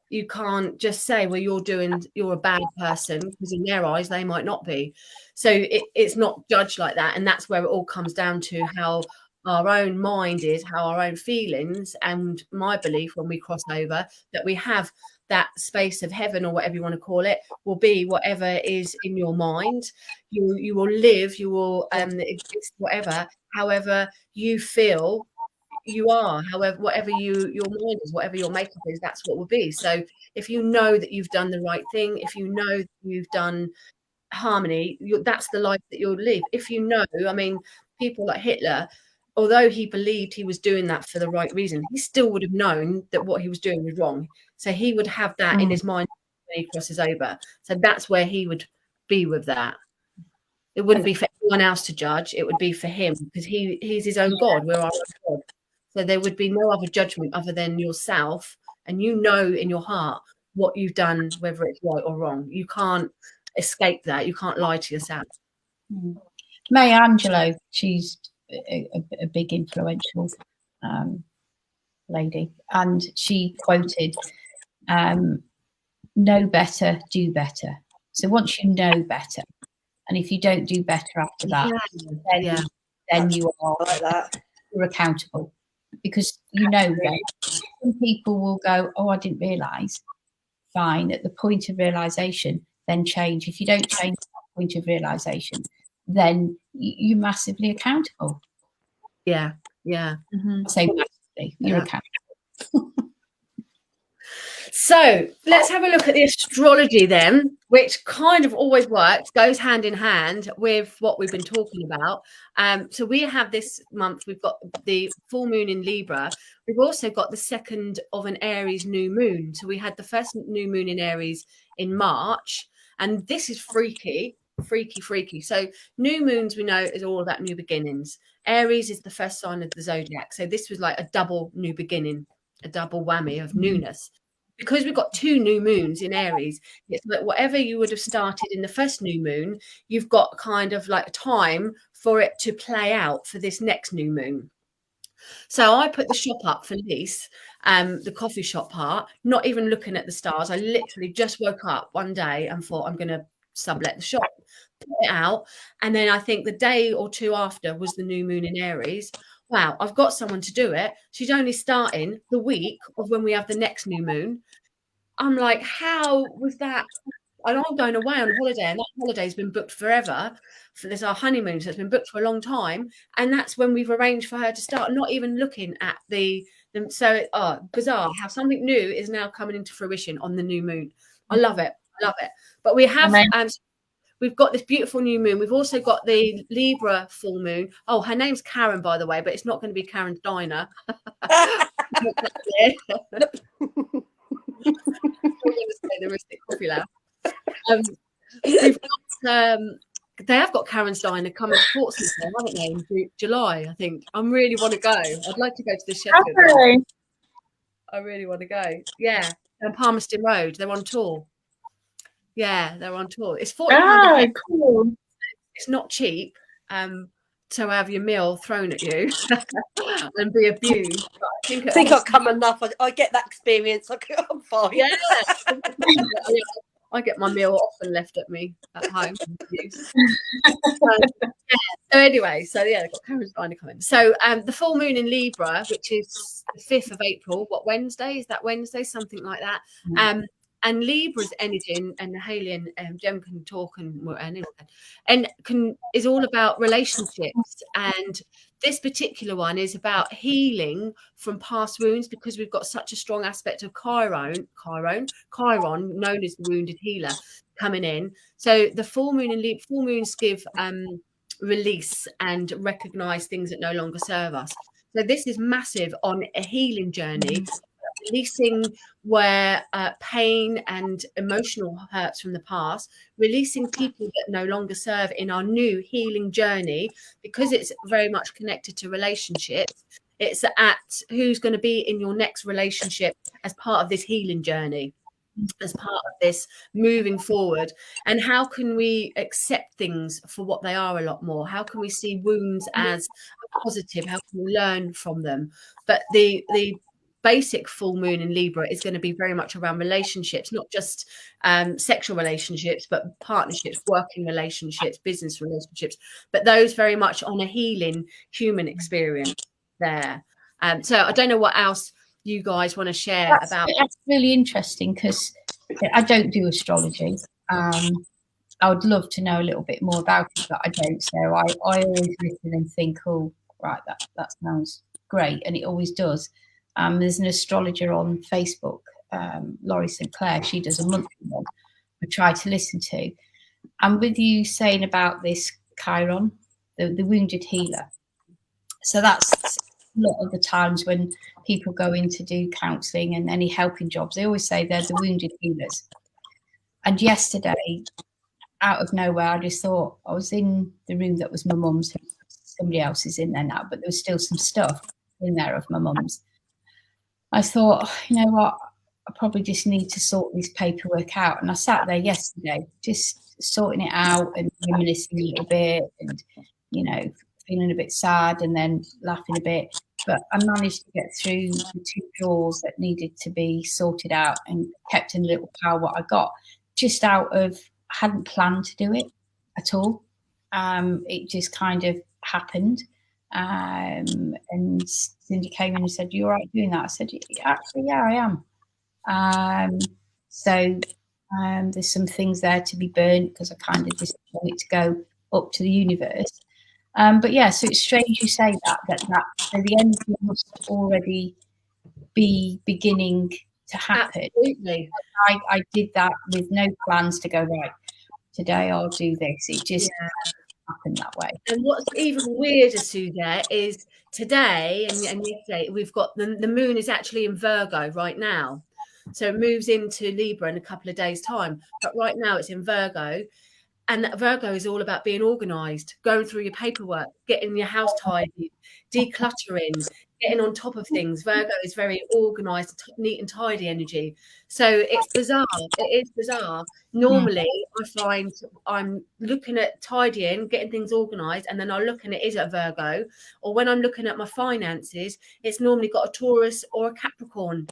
A: you can't just say, well, you're a bad person, because in their eyes they might not be. So it's not judged like that. And that's where it all comes down to how our own mind is, how our own feelings, and my belief when we cross over, that we have that space of heaven, or whatever you want to call it, will be whatever is in your mind. You will live, you will exist, whatever, however you feel you are, however, whatever your mind is, whatever your makeup is, that's what will be. So if you know that you've done the right thing, if you know that you've done harmony, that's the life that you'll live. If you know, I mean, people like Hitler, although he believed he was doing that for the right reason, he still would have known that what he was doing was wrong. So he would have that in his mind when he crosses over. So that's where he would be with that. It wouldn't be for anyone else to judge. It would be for him, because he's his own God. We're our own God. So there would be no other judgment other than yourself. And you know in your heart what you've done, whether it's right or wrong. You can't escape that. You can't lie to yourself.
E: Maya Angelou, she's a big influential lady. And she quoted, know better, do better. So once you know better, and if you don't do better after that, then you are like that. You're accountable, because you know that some people will go, oh, I didn't realise. Fine, at the point of realisation, then change. If you don't change that point of realisation, then you're massively accountable.
A: Yeah.
E: Say massively, you're accountable.
A: So let's have a look at the astrology then, which kind of always works, goes hand in hand with what we've been talking about. So we have this month, we've got the full moon in Libra. We've also got the second of an Aries new moon. So we had the first new moon in Aries in March, and this is freaky. So new moons, we know, is all about new beginnings. Aries is the first sign of the zodiac. So this was like a double new beginning, a double whammy of newness. Because we've got two new moons in Aries, it's like whatever you would have started in the first new moon, you've got kind of like time for it to play out for this next new moon. So I put the shop up for lease, the coffee shop part, not even looking at the stars. I literally just woke up one day and thought, I'm going to sublet the shop, put it out. And then I think the day or two after was the new moon in Aries. Wow, I've got someone to do it. She's only starting the week of when we have the next new moon. I'm like, how was that? And I'm going away on holiday, and that holiday's been booked forever. For this, our honeymoon, so it's been booked for a long time, and that's when we've arranged for her to start. Not even looking at the so bizarre how something new is now coming into fruition on the new moon. I love it, But we have we've got this beautiful new moon. We've also got the Libra full moon. Oh, her name's Karen, by the way, but it's not going to be Karen's Diner. We've got, they have got Karen's Diner coming to Portsmouth, haven't they? In July, I think. I really want to go. I'd like to go to the Sheffield.
C: Okay.
A: I really want to go. Yeah, and Palmerston Road. They're on tour. Yeah, they're on tour. It's £40.
C: Oh, cool.
A: It's not cheap. To have your meal thrown at you and be abused.
B: I think I've come enough. I get that experience. I'm fine.
A: Yeah. I get my meal often left at me at home. So anyway, they've got Karen's Diner coming. So the full moon in Libra, which is the 5th of April, what Wednesday? Is that Wednesday? Something like that. And Libra's energy, and Halian, Jem can talk is all about relationships. And this particular one is about healing from past wounds, because we've got such a strong aspect of Chiron, known as the wounded healer, coming in. So the full moon and full moons give release and recognize things that no longer serve us. So this is massive on a healing journey. Releasing where pain and emotional hurts from the past, releasing people that no longer serve in our new healing journey, because it's very much connected to relationships. It's at who's going to be in your next relationship as part of this healing journey, as part of this moving forward. And how can we accept things for what they are a lot more? How can we see wounds as positive? How can we learn from them? But the basic full moon in Libra is going to be very much around relationships, not just sexual relationships, but partnerships, working relationships, business relationships, but those very much on a healing human experience there. So I don't know what else you guys want to share about.
E: That's really interesting, because I don't do astrology. I would love to know a little bit more about it, but I don't. So I always listen and think, oh, right, that sounds great. And it always does. There's an astrologer on Facebook, Laurie St. Clair. She does a monthly one I try to listen to. And with you saying about this Chiron, the wounded healer. So that's a lot of the times when people go in to do counselling and any helping jobs, they always say they're the wounded healers. And yesterday, out of nowhere, I just thought, I was in the room that was my mum's. Somebody else is in there now, but there was still some stuff in there of my mum's. I thought, you know what, I probably just need to sort this paperwork out. And I sat there yesterday just sorting it out and reminiscing a little bit and, you know, feeling a bit sad and then laughing a bit. But I managed to get through the 2 drawers that needed to be sorted out and kept in a little pile what I got, just out of, I hadn't planned to do it at all. It just kind of happened. And Cindy came in and said, "You all right doing that?" I said, "Actually, yeah, I am." So there's some things there to be burnt, because I kind of just want it to go up to the universe. But yeah, so it's strange you say that so the energy must already be beginning to happen.
A: Absolutely.
E: I did that with no plans to go, right, today I'll do this. It just happen that way.
A: And what's even weirder, Sue, there is today and yesterday we've got the moon is actually in Virgo right now, so it moves into Libra in a couple of days' time, but right now it's in Virgo. And that Virgo is all about being organized, going through your paperwork, getting your house tidy, decluttering, getting on top of things. Virgo is very organized, neat and tidy energy. So it's bizarre. It is bizarre. Normally, I find I'm looking at tidying, getting things organized, and then I'll look and it is a Virgo. Or when I'm looking at my finances, it's normally got a Taurus or a Capricorn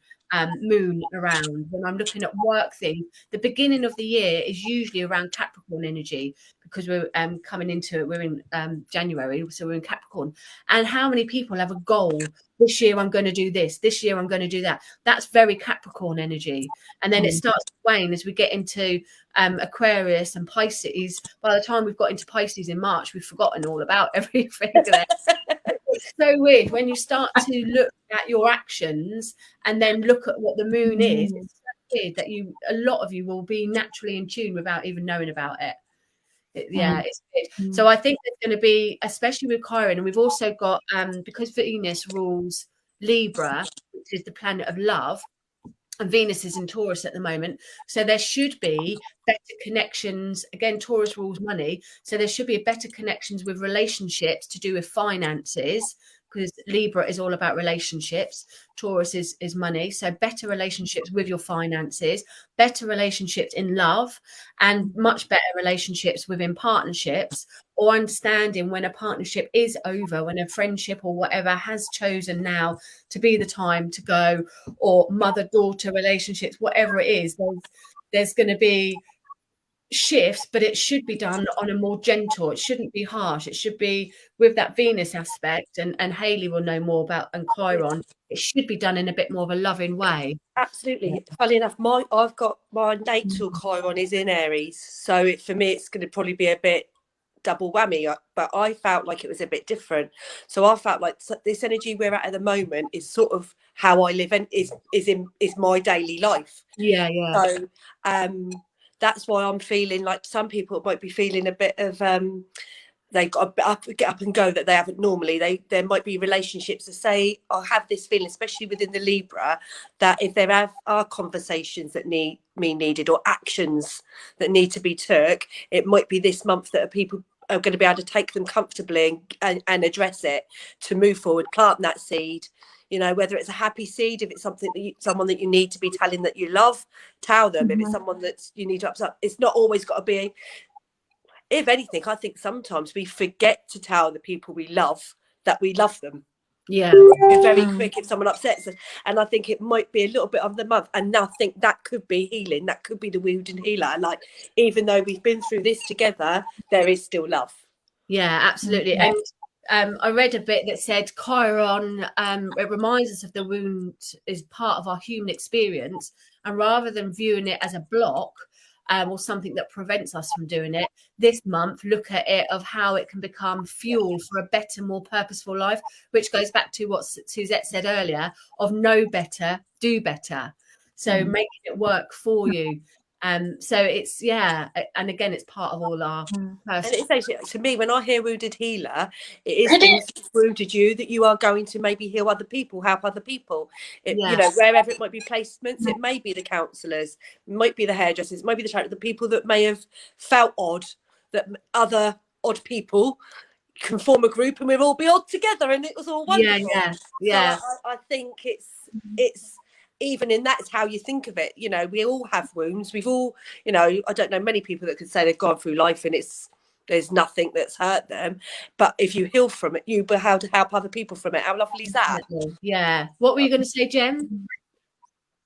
A: moon around. When I'm looking at work things, the beginning of the year is usually around Capricorn energy, because we're coming into it. We're in January, so we're in Capricorn. And how many people have a goal? This year I'm going to do this year I'm going to do that. That's very Capricorn energy. And then it starts to wane as we get into Aquarius and Pisces. By the time we've got into Pisces in March, we've forgotten all about everything. It's so weird when you start to look at your actions and then look at what the moon is. It's so weird that a lot of you will be naturally in tune without even knowing about it. It's good. So I think there's going to be, especially with Chiron, and we've also got because Venus rules Libra, which is the planet of love, and Venus is in Taurus at the moment. So there should be better connections. Again, Taurus rules money. So there should be better connections with relationships to do with finances, because Libra is all about relationships. Taurus is money. So better relationships with your finances, better relationships in love, and much better relationships within partnerships, or understanding when a partnership is over, when a friendship or whatever has chosen now to be the time to go, or mother-daughter relationships, whatever it is, there's going to be shifts, but it should be done on a more gentle. It shouldn't be harsh. It should be with that Venus aspect, and Hayley will know more about, and Chiron. It should be done in a bit more of a loving way.
B: Absolutely. Funny enough, I've got my natal Chiron is in Aries, so for me it's going to probably be a bit double whammy, but I felt like it was a bit different. So I felt like this energy we're at the moment is sort of how I live, and is my daily life. So that's why I'm feeling like some people might be feeling a bit of they got to get up and go that they haven't normally. There might be relationships that say, I have this feeling, especially within the Libra, that if there are conversations that need needed, or actions that need to be took, it might be this month that people are going to be able to take them comfortably and address it, to move forward, plant that seed. You know, whether it's a happy seed, if it's something that someone that you need to be telling that you love, tell them. If it's someone that you need to upset, it's not always got to be. If anything, I think sometimes we forget to tell the people we love that we love them. We're very quick if someone upsets us, and I think it might be a little bit of the month. And I think that could be healing. That could be the wounded healer. Like, even though we've been through this together, there is still love.
A: Yeah, absolutely. And I read a bit that said Chiron, it reminds us of the wound is part of our human experience, and rather than viewing it as a block or something that prevents us from doing it, this month look at it of how it can become fuel for a better, more purposeful life, which goes back to what Suzette said earlier of know better, do better. So making it work for you. So it's, and again, it's part of all our
B: and it's actually, to me, when I hear wounded healer, it is things that wounded you that you are going to maybe heal other people, help other people. You know, wherever it might be placements, it may be the counsellors, it might be the hairdressers, it might be the people that may have felt odd, that other odd people can form a group and we'll all be odd together, and it was all wonderful. So I think it's even in that, it's how you think of it. You know, we all have wounds. We've all, you know, I don't know many people that could say they've gone through life and there's nothing that's hurt them. But if you heal from it, you know how to help other people from it. How lovely is that?
A: Yeah. What were you going to say, Jem?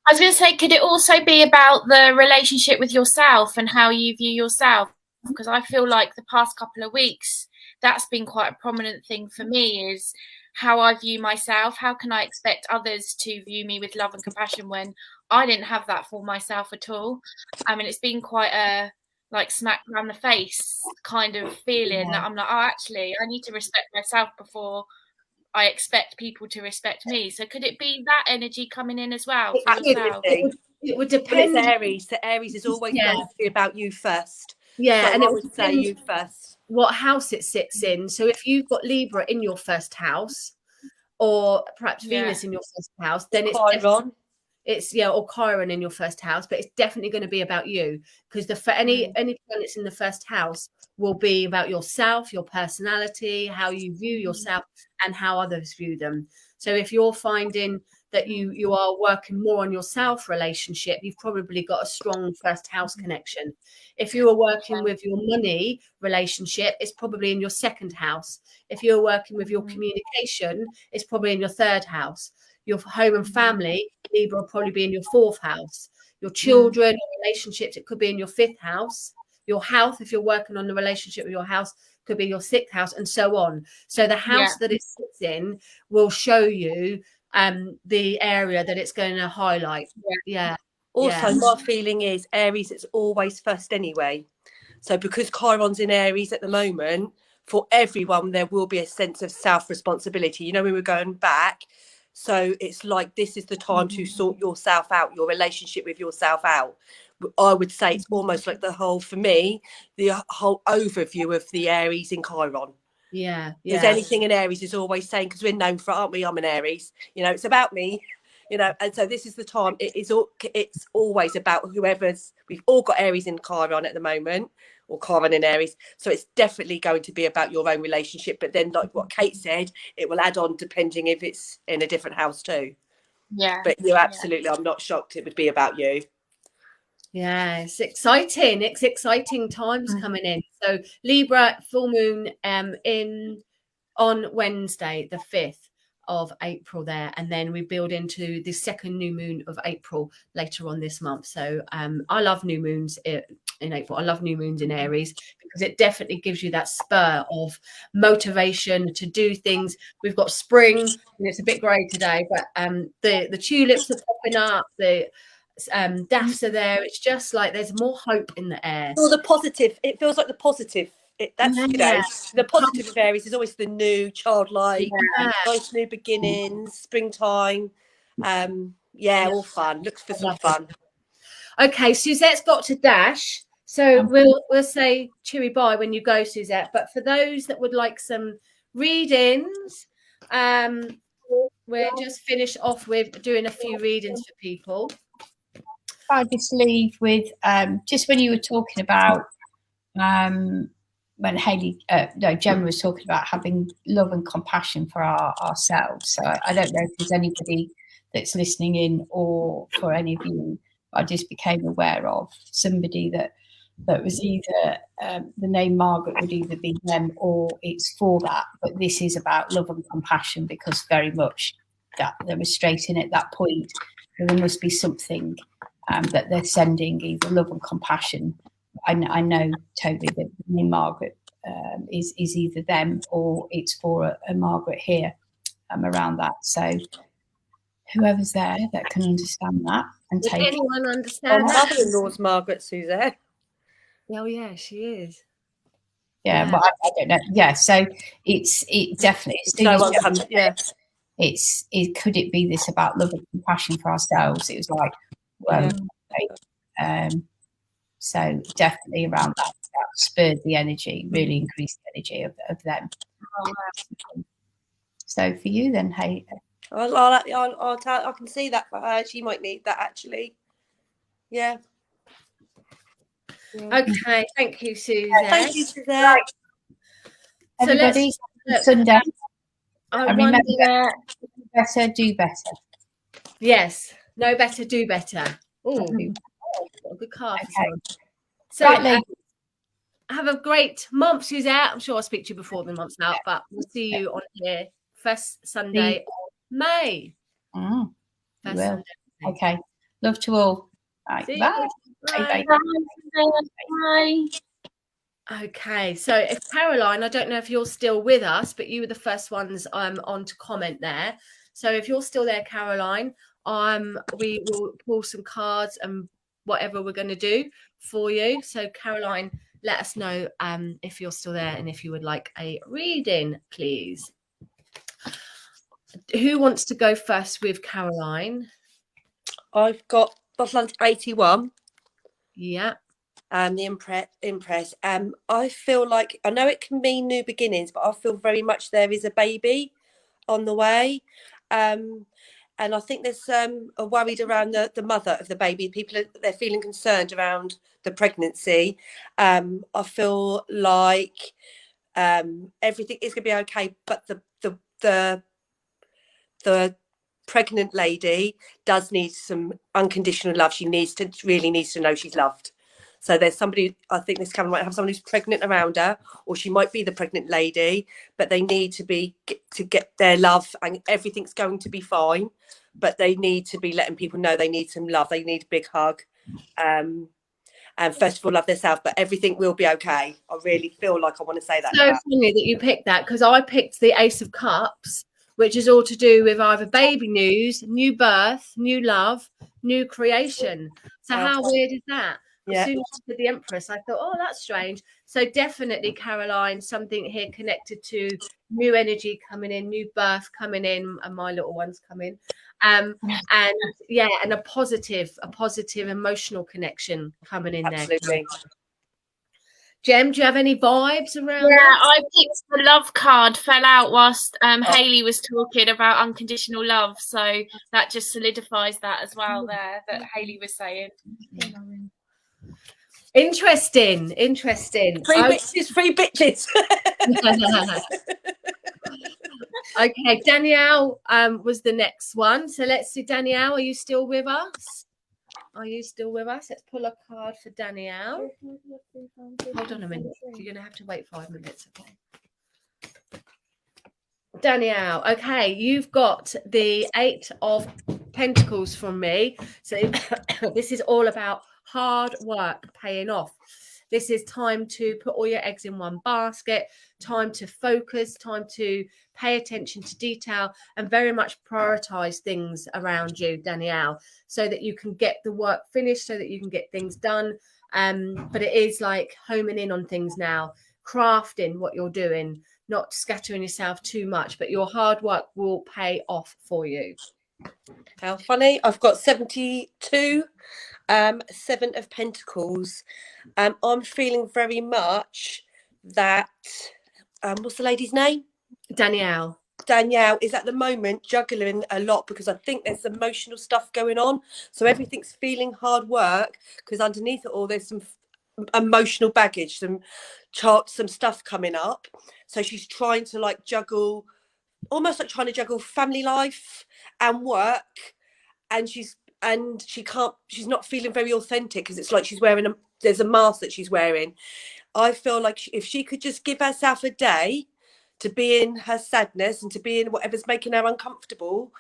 C: I was going to say, could it also be about the relationship with yourself and how you view yourself? Because I feel like the past couple of weeks, that's been quite a prominent thing for me, is how I view myself. How can I expect others to view me with love and compassion when I didn't have that for myself at all? I mean, it's been quite a like smack around the face kind of feeling that I'm like, oh, actually, I need to respect myself before I expect people to respect me. So could it be that energy coming in as well for yourself?
A: It would depend.
B: It's Aries. So Aries is always going to be about you first.
A: Yeah,
B: so
A: and
B: I would say you first.
A: What house it sits in. So if you've got Libra in your first house, or perhaps Venus in your first house, then it's
B: Chiron.
A: it's or Chiron in your first house, but it's definitely going to be about you, because any planets in the first house will be about yourself, your personality, how you view yourself, and how others view them. So if you're finding that you are working more on your self relationship, you've probably got a strong first house connection. If you are working with your money relationship, it's probably in your second house. If you're working with your communication, it's probably in your third house. Your home and family, Libra, will probably be in your fourth house. Your children, your relationships, it could be in your fifth house. Your health, if you're working on the relationship with your house, could be your sixth house, and so on. So the house that it sits in will show you the area that it's going to highlight.
B: Also, my feeling is Aries is always first anyway. So because Chiron's in Aries at the moment, for everyone there will be a sense of self-responsibility. You know, when we're going back, so it's like this is the time to sort yourself out, your relationship with yourself out. I would say it's almost like the whole overview of the Aries in Chiron. Because anything in Aries is always saying, because we're known for, aren't we? I'm an Aries. You know, it's about me. You know, and so this is the time. It's always about whoever's. We've all got Aries in Chiron at the moment, or Chiron in Aries. So it's definitely going to be about your own relationship. But then, like what Kate said, it will add on depending if it's in a different house too.
C: Yeah.
B: But you absolutely, I'm not shocked. It would be about you.
A: Yeah, it's exciting. It's exciting times coming in. So Libra full moon on Wednesday, the 5th of April there, and then we build into the second new moon of April later on this month. So I love new moons in April. I love new moons in Aries because it definitely gives you that spur of motivation to do things. We've got spring, and it's a bit grey today, but the tulips are popping up, the daffs are there. It's just like there's more hope in the air.
B: Or the positive. It feels like the positive. The positive of Aries is always the new, childlike, nice new beginnings, springtime. All fun. Looks for some fun.
A: Okay, Suzette's got to dash, so we'll say cheery bye when you go, Suzette. But for those that would like some readings, we're just finished off with doing a few readings for people.
E: I just leave with just when you were talking about when Gemma was talking about having love and compassion for ourselves. So I don't know if there's anybody that's listening in or for any of you. I just became aware of somebody that was either the name Margaret would either be them or it's for that. But this is about love and compassion because very much that they were straight in at that point. And there must be something that they're sending, either love and compassion. I know totally that the name Margaret is either them or it's for a Margaret here around that. So whoever's there that can understand that and take
A: anyone understand
B: that? Mother-in-law's Margaret, Suzette.
A: Oh yeah, she is.
E: Yeah, but I don't know. Yeah, so it definitely. Could it be this about love and compassion for ourselves? It was like, so definitely around that spurred the energy, really increased the energy of them. So for you then, hey,
B: I can see that for her. She might need that actually. Yeah.
A: Okay, thank you, Suzette.
B: Thank you, Suzette.
E: Everybody, Sunday. Remember, better, do better.
A: Yes, know better, do better. Oh, a good card.
E: Okay.
A: So, have a great month, Suzette. I'm sure I'll speak to you before the month's out, but we'll see you on here first Sunday of May.
E: First Sunday. Okay. Love to all. Right. Bye.
A: Bye. Bye. Okay, so if Caroline, I don't know if you're still with us, but you were the first ones on to comment there. So if you're still there, Caroline, we will pull some cards and whatever we're going to do for you. So Caroline, let us know if you're still there and if you would like a reading, please. Who wants to go first with Caroline?
B: I've got Atlantic 81.
A: Yeah.
B: The Empress. I feel like, I know it can mean new beginnings, but I feel very much there is a baby on the way. And I think there's a worried around the mother of the baby. They're feeling concerned around the pregnancy. I feel like everything is going to be okay, but the pregnant lady does need some unconditional love. She really needs to know she's loved. So there's somebody, I think this camera might have someone who's pregnant around her, or she might be the pregnant lady, but they need to get their love, and everything's going to be fine. But they need to be letting people know they need some love. They need a big hug. And first of all, love themselves, but everything will be okay. I really feel like I want to say that.
A: So funny that you picked that, because I picked the Ace of Cups, which is all to do with either baby news, new birth, new love, new creation. So how weird is that?
B: Yeah.
A: As soon as you did the Empress, I thought, oh, that's strange. So definitely, Caroline, something here connected to new energy coming in, new birth coming in, and my little one's coming. And yeah, and a positive emotional connection coming in.
B: Absolutely.
A: There. Jem, do you have any vibes around
C: Yeah,
A: that?
C: I picked the love card, fell out whilst Hayley was talking about unconditional love. So that just solidifies that as well there, that Hayley was saying.
A: Interesting.
B: Free bitches.
A: Okay, Danielle was the next one. So let's see, Danielle, are you still with us? Let's pull a card for Danielle. Hold on a minute. You're going to have to wait 5 minutes. Okay. Danielle, okay, you've got the 8 of Pentacles from me. So this is all about hard work paying off. This is time to put all your eggs in one basket, time to focus, time to pay attention to detail, and very much prioritize things around you, Danielle, so that you can get the work finished, so that you can get things done. But it is like homing in on things now, crafting what you're doing, not scattering yourself too much, but your hard work will pay off for you.
B: How funny. I've got 72, 7 of Pentacles. I'm feeling very much that, what's the lady's name?
A: Danielle
B: is at the moment juggling a lot, because I think there's emotional stuff going on. So everything's feeling hard work, because underneath it all, there's some emotional baggage, some stuff coming up. So she's trying to like juggle, almost like trying to juggle family life and work, and she's not feeling very authentic, because it's like she's wearing there's a mask that she's wearing. I feel like if she could just give herself a day to be in her sadness and to be in whatever's making her uncomfortable,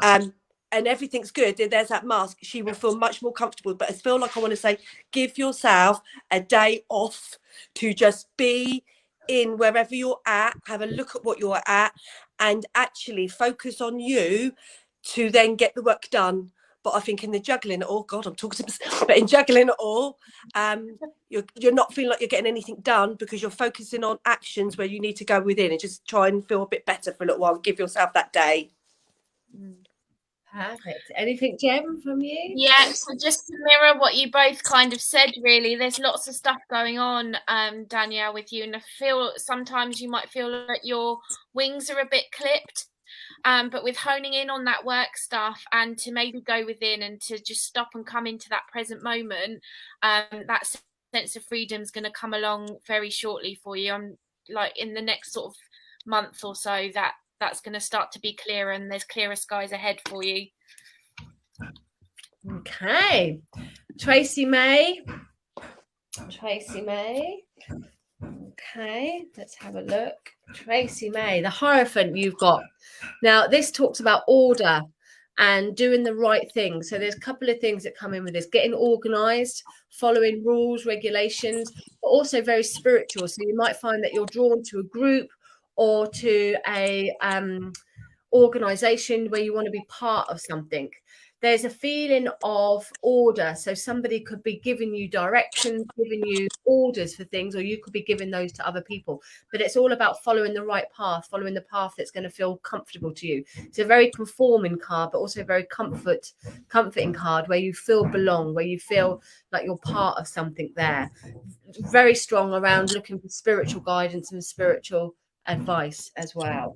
B: and everything's good, there's that mask, she will feel much more comfortable. But I feel like I want to say, give yourself a day off to just be in wherever you're at, have a look at what you're at, and actually focus on you to then get the work done. But I think in the juggling, oh God, I'm talking to myself, but in juggling it all, you're not feeling like you're getting anything done, because you're focusing on actions where you need to go within and just try and feel a bit better for a little while. Give yourself that day.
A: Perfect. Anything, Jem, from you?
C: Yeah, so just to mirror what you both kind of said, really, there's lots of stuff going on, Danielle, with you, and I feel sometimes you might feel like your wings are a bit clipped. But with honing in on that work stuff, and to maybe go within and to just stop and come into that present moment, that sense of freedom is going to come along very shortly for you. I'm like in the next sort of month or so, that's going to start to be clearer, and there's clearer skies ahead for you.
A: Okay. Tracy May. Okay, let's have a look. Tracy May, the Hierophant you've got. Now, this talks about order and doing the right thing. So there's a couple of things that come in with this: getting organized, following rules, regulations, but also very spiritual. So you might find that you're drawn to a group or to a organization where you want to be part of something. There's a feeling of order. So somebody could be giving you directions, giving you orders for things, or you could be giving those to other people. But it's all about following the right path, following the path that's going to feel comfortable to you. It's a very conforming card, but also a very comforting card, where you feel belong, where you feel like you're part of something there. Very strong around looking for spiritual guidance and spiritual advice as well.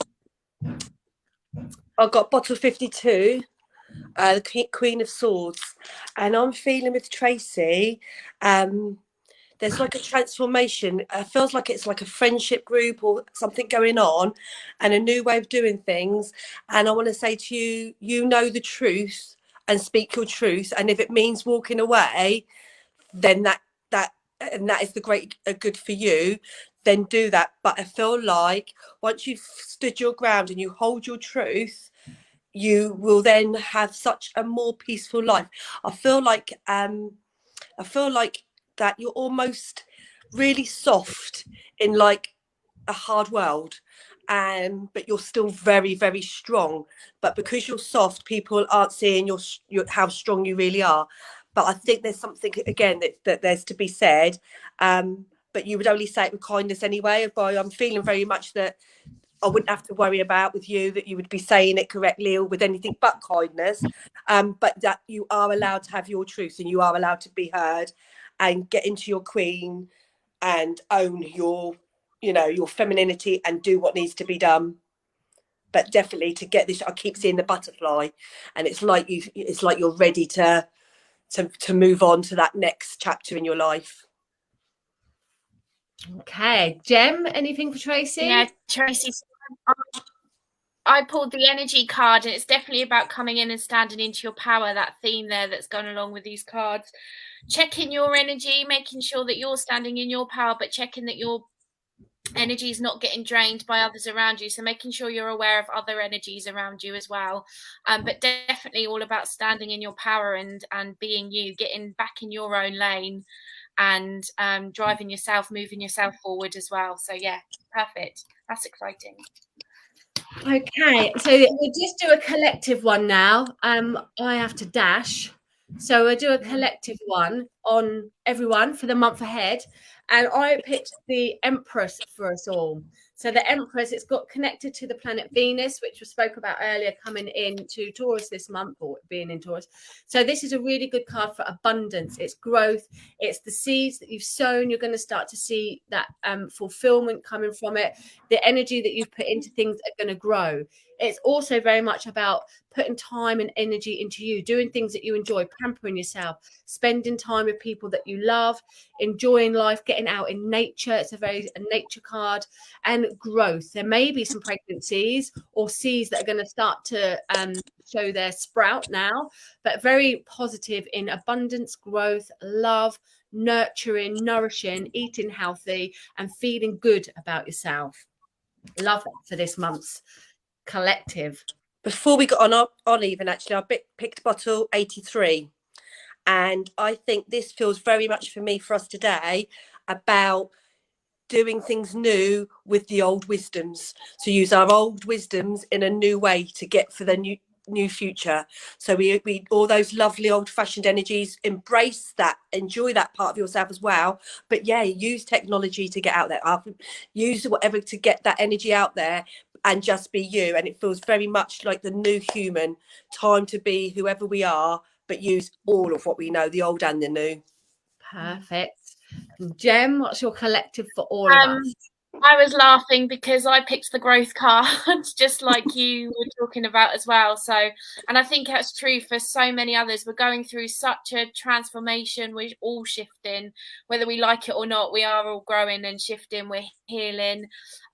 B: I've got bottle 52. the Queen of Swords, and I'm feeling with Tracy, there's like a transformation. It feels like it's like a friendship group or something going on, and a new way of doing things. And I want to say to you, you know the truth and speak your truth. And if it means walking away, then that is the great good for you. Then do that. But I feel like once you've stood your ground and you hold your truth, you will then have such a more peaceful life. I feel like that you're almost really soft in like a hard world, but you're still very, very strong. But because you're soft, people aren't seeing your how strong you really are. But I think there's something again that there's to be said. But you would only say it with kindness anyway. But I'm feeling very much that I wouldn't have to worry about with you, that you would be saying it correctly or with anything but kindness. But that you are allowed to have your truth and you are allowed to be heard and get into your queen and own your, your femininity and do what needs to be done. But definitely to get this, I keep seeing the butterfly, and it's like you're ready to move on to that next chapter in your life.
A: Okay, Jem, anything for Tracy?
C: Yeah, Tracy, I pulled the energy card, and it's definitely about coming in and standing into your power, that theme there that's gone along with these cards. Checking your energy, making sure that you're standing in your power, but checking that your energy is not getting drained by others around you. So making sure you're aware of other energies around you as well. But definitely all about standing in your power and being you, getting back in your own lane and driving yourself, moving yourself forward as well. So yeah, perfect. That's exciting.
A: Okay, so we'll just do a collective one now. I have to dash, so we'll do a collective one on everyone for the month ahead. And I picked the Empress for us all. So the Empress, it's got connected to the planet Venus, which we spoke about earlier, coming into Taurus this month, or being in Taurus. So this is a really good card for abundance. It's growth. It's the seeds that you've sown. You're going to start to see that fulfillment coming from it. The energy that you've put into things are going to grow. It's also very much about putting time and energy into you, doing things that you enjoy, pampering yourself, spending time with people that you love, enjoying life, getting out in nature. It's a nature card. And growth. There may be some pregnancies or seeds that are going to start to show their sprout now, but very positive in abundance, growth, love, nurturing, nourishing, eating healthy, and feeling good about yourself. Love that for this month's collective.
B: Before we got on even, actually, I picked bottle 83. And I think this feels very much for us today about doing things new with the old wisdoms. So use our old wisdoms in a new way to get for the new future. So we all those lovely old-fashioned energies, embrace that, enjoy that part of yourself as well. But yeah, use technology to get out there. Use whatever to get that energy out there and just be you. And it feels very much like the new human, time to be whoever we are, but use all of what we know, the old and the new.
A: Perfect. Jem, what's your collective for all of us?
C: I was laughing because I picked the growth card, just like you were talking about as well. So, and I think that's true for so many others. We're going through such a transformation. We're all shifting, whether we like it or not. We are all growing and shifting. We're healing.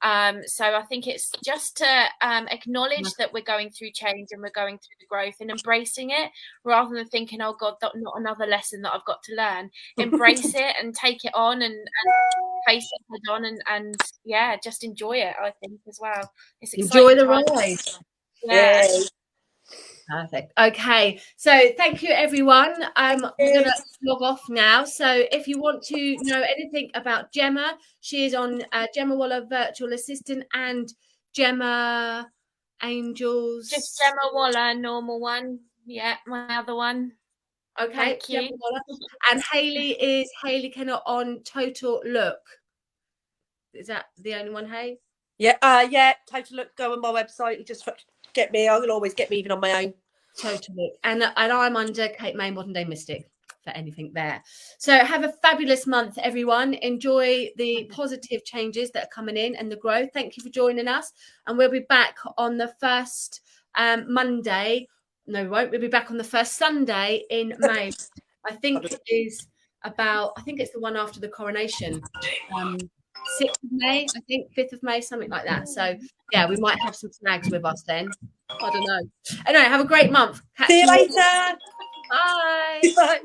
C: So I think it's just to acknowledge that we're going through change and we're going through the growth and embracing it, rather than thinking, oh God, not another lesson that I've got to learn. Embrace it and take it on and face it head on and yeah, just enjoy it. I think as well. It's
A: enjoy the ride.
C: Yeah.
A: Perfect. Okay, so thank you everyone. We're gonna log off now. So if you want to know anything about Gemma, she is on Gemma Waller Virtual Assistant and Gemma Angels.
C: Just Gemma Waller, normal one. Yeah, my other one.
A: Okay,
C: thank you.
A: And Hayley is Hayley Kennett on Total Look. Is that the only one, Hay?
B: Yeah, Total Look. Go on my website. Just get me. I'll always get me even on my own.
A: Total Look. And I'm under Kate May Modern Day Mystic for anything there. So have a fabulous month, everyone. Enjoy the positive changes that are coming in and the growth. Thank you for joining us. And we'll be back on the first Monday No, we won't. We'll be back on the first Sunday in May. I think it is I think it's the one after the coronation. 6th of May, I think, 5th of May, something like that. So, yeah, we might have some snags with us then. I don't know. Anyway, have a great month.
B: See you later.
A: Bye.
B: Bye.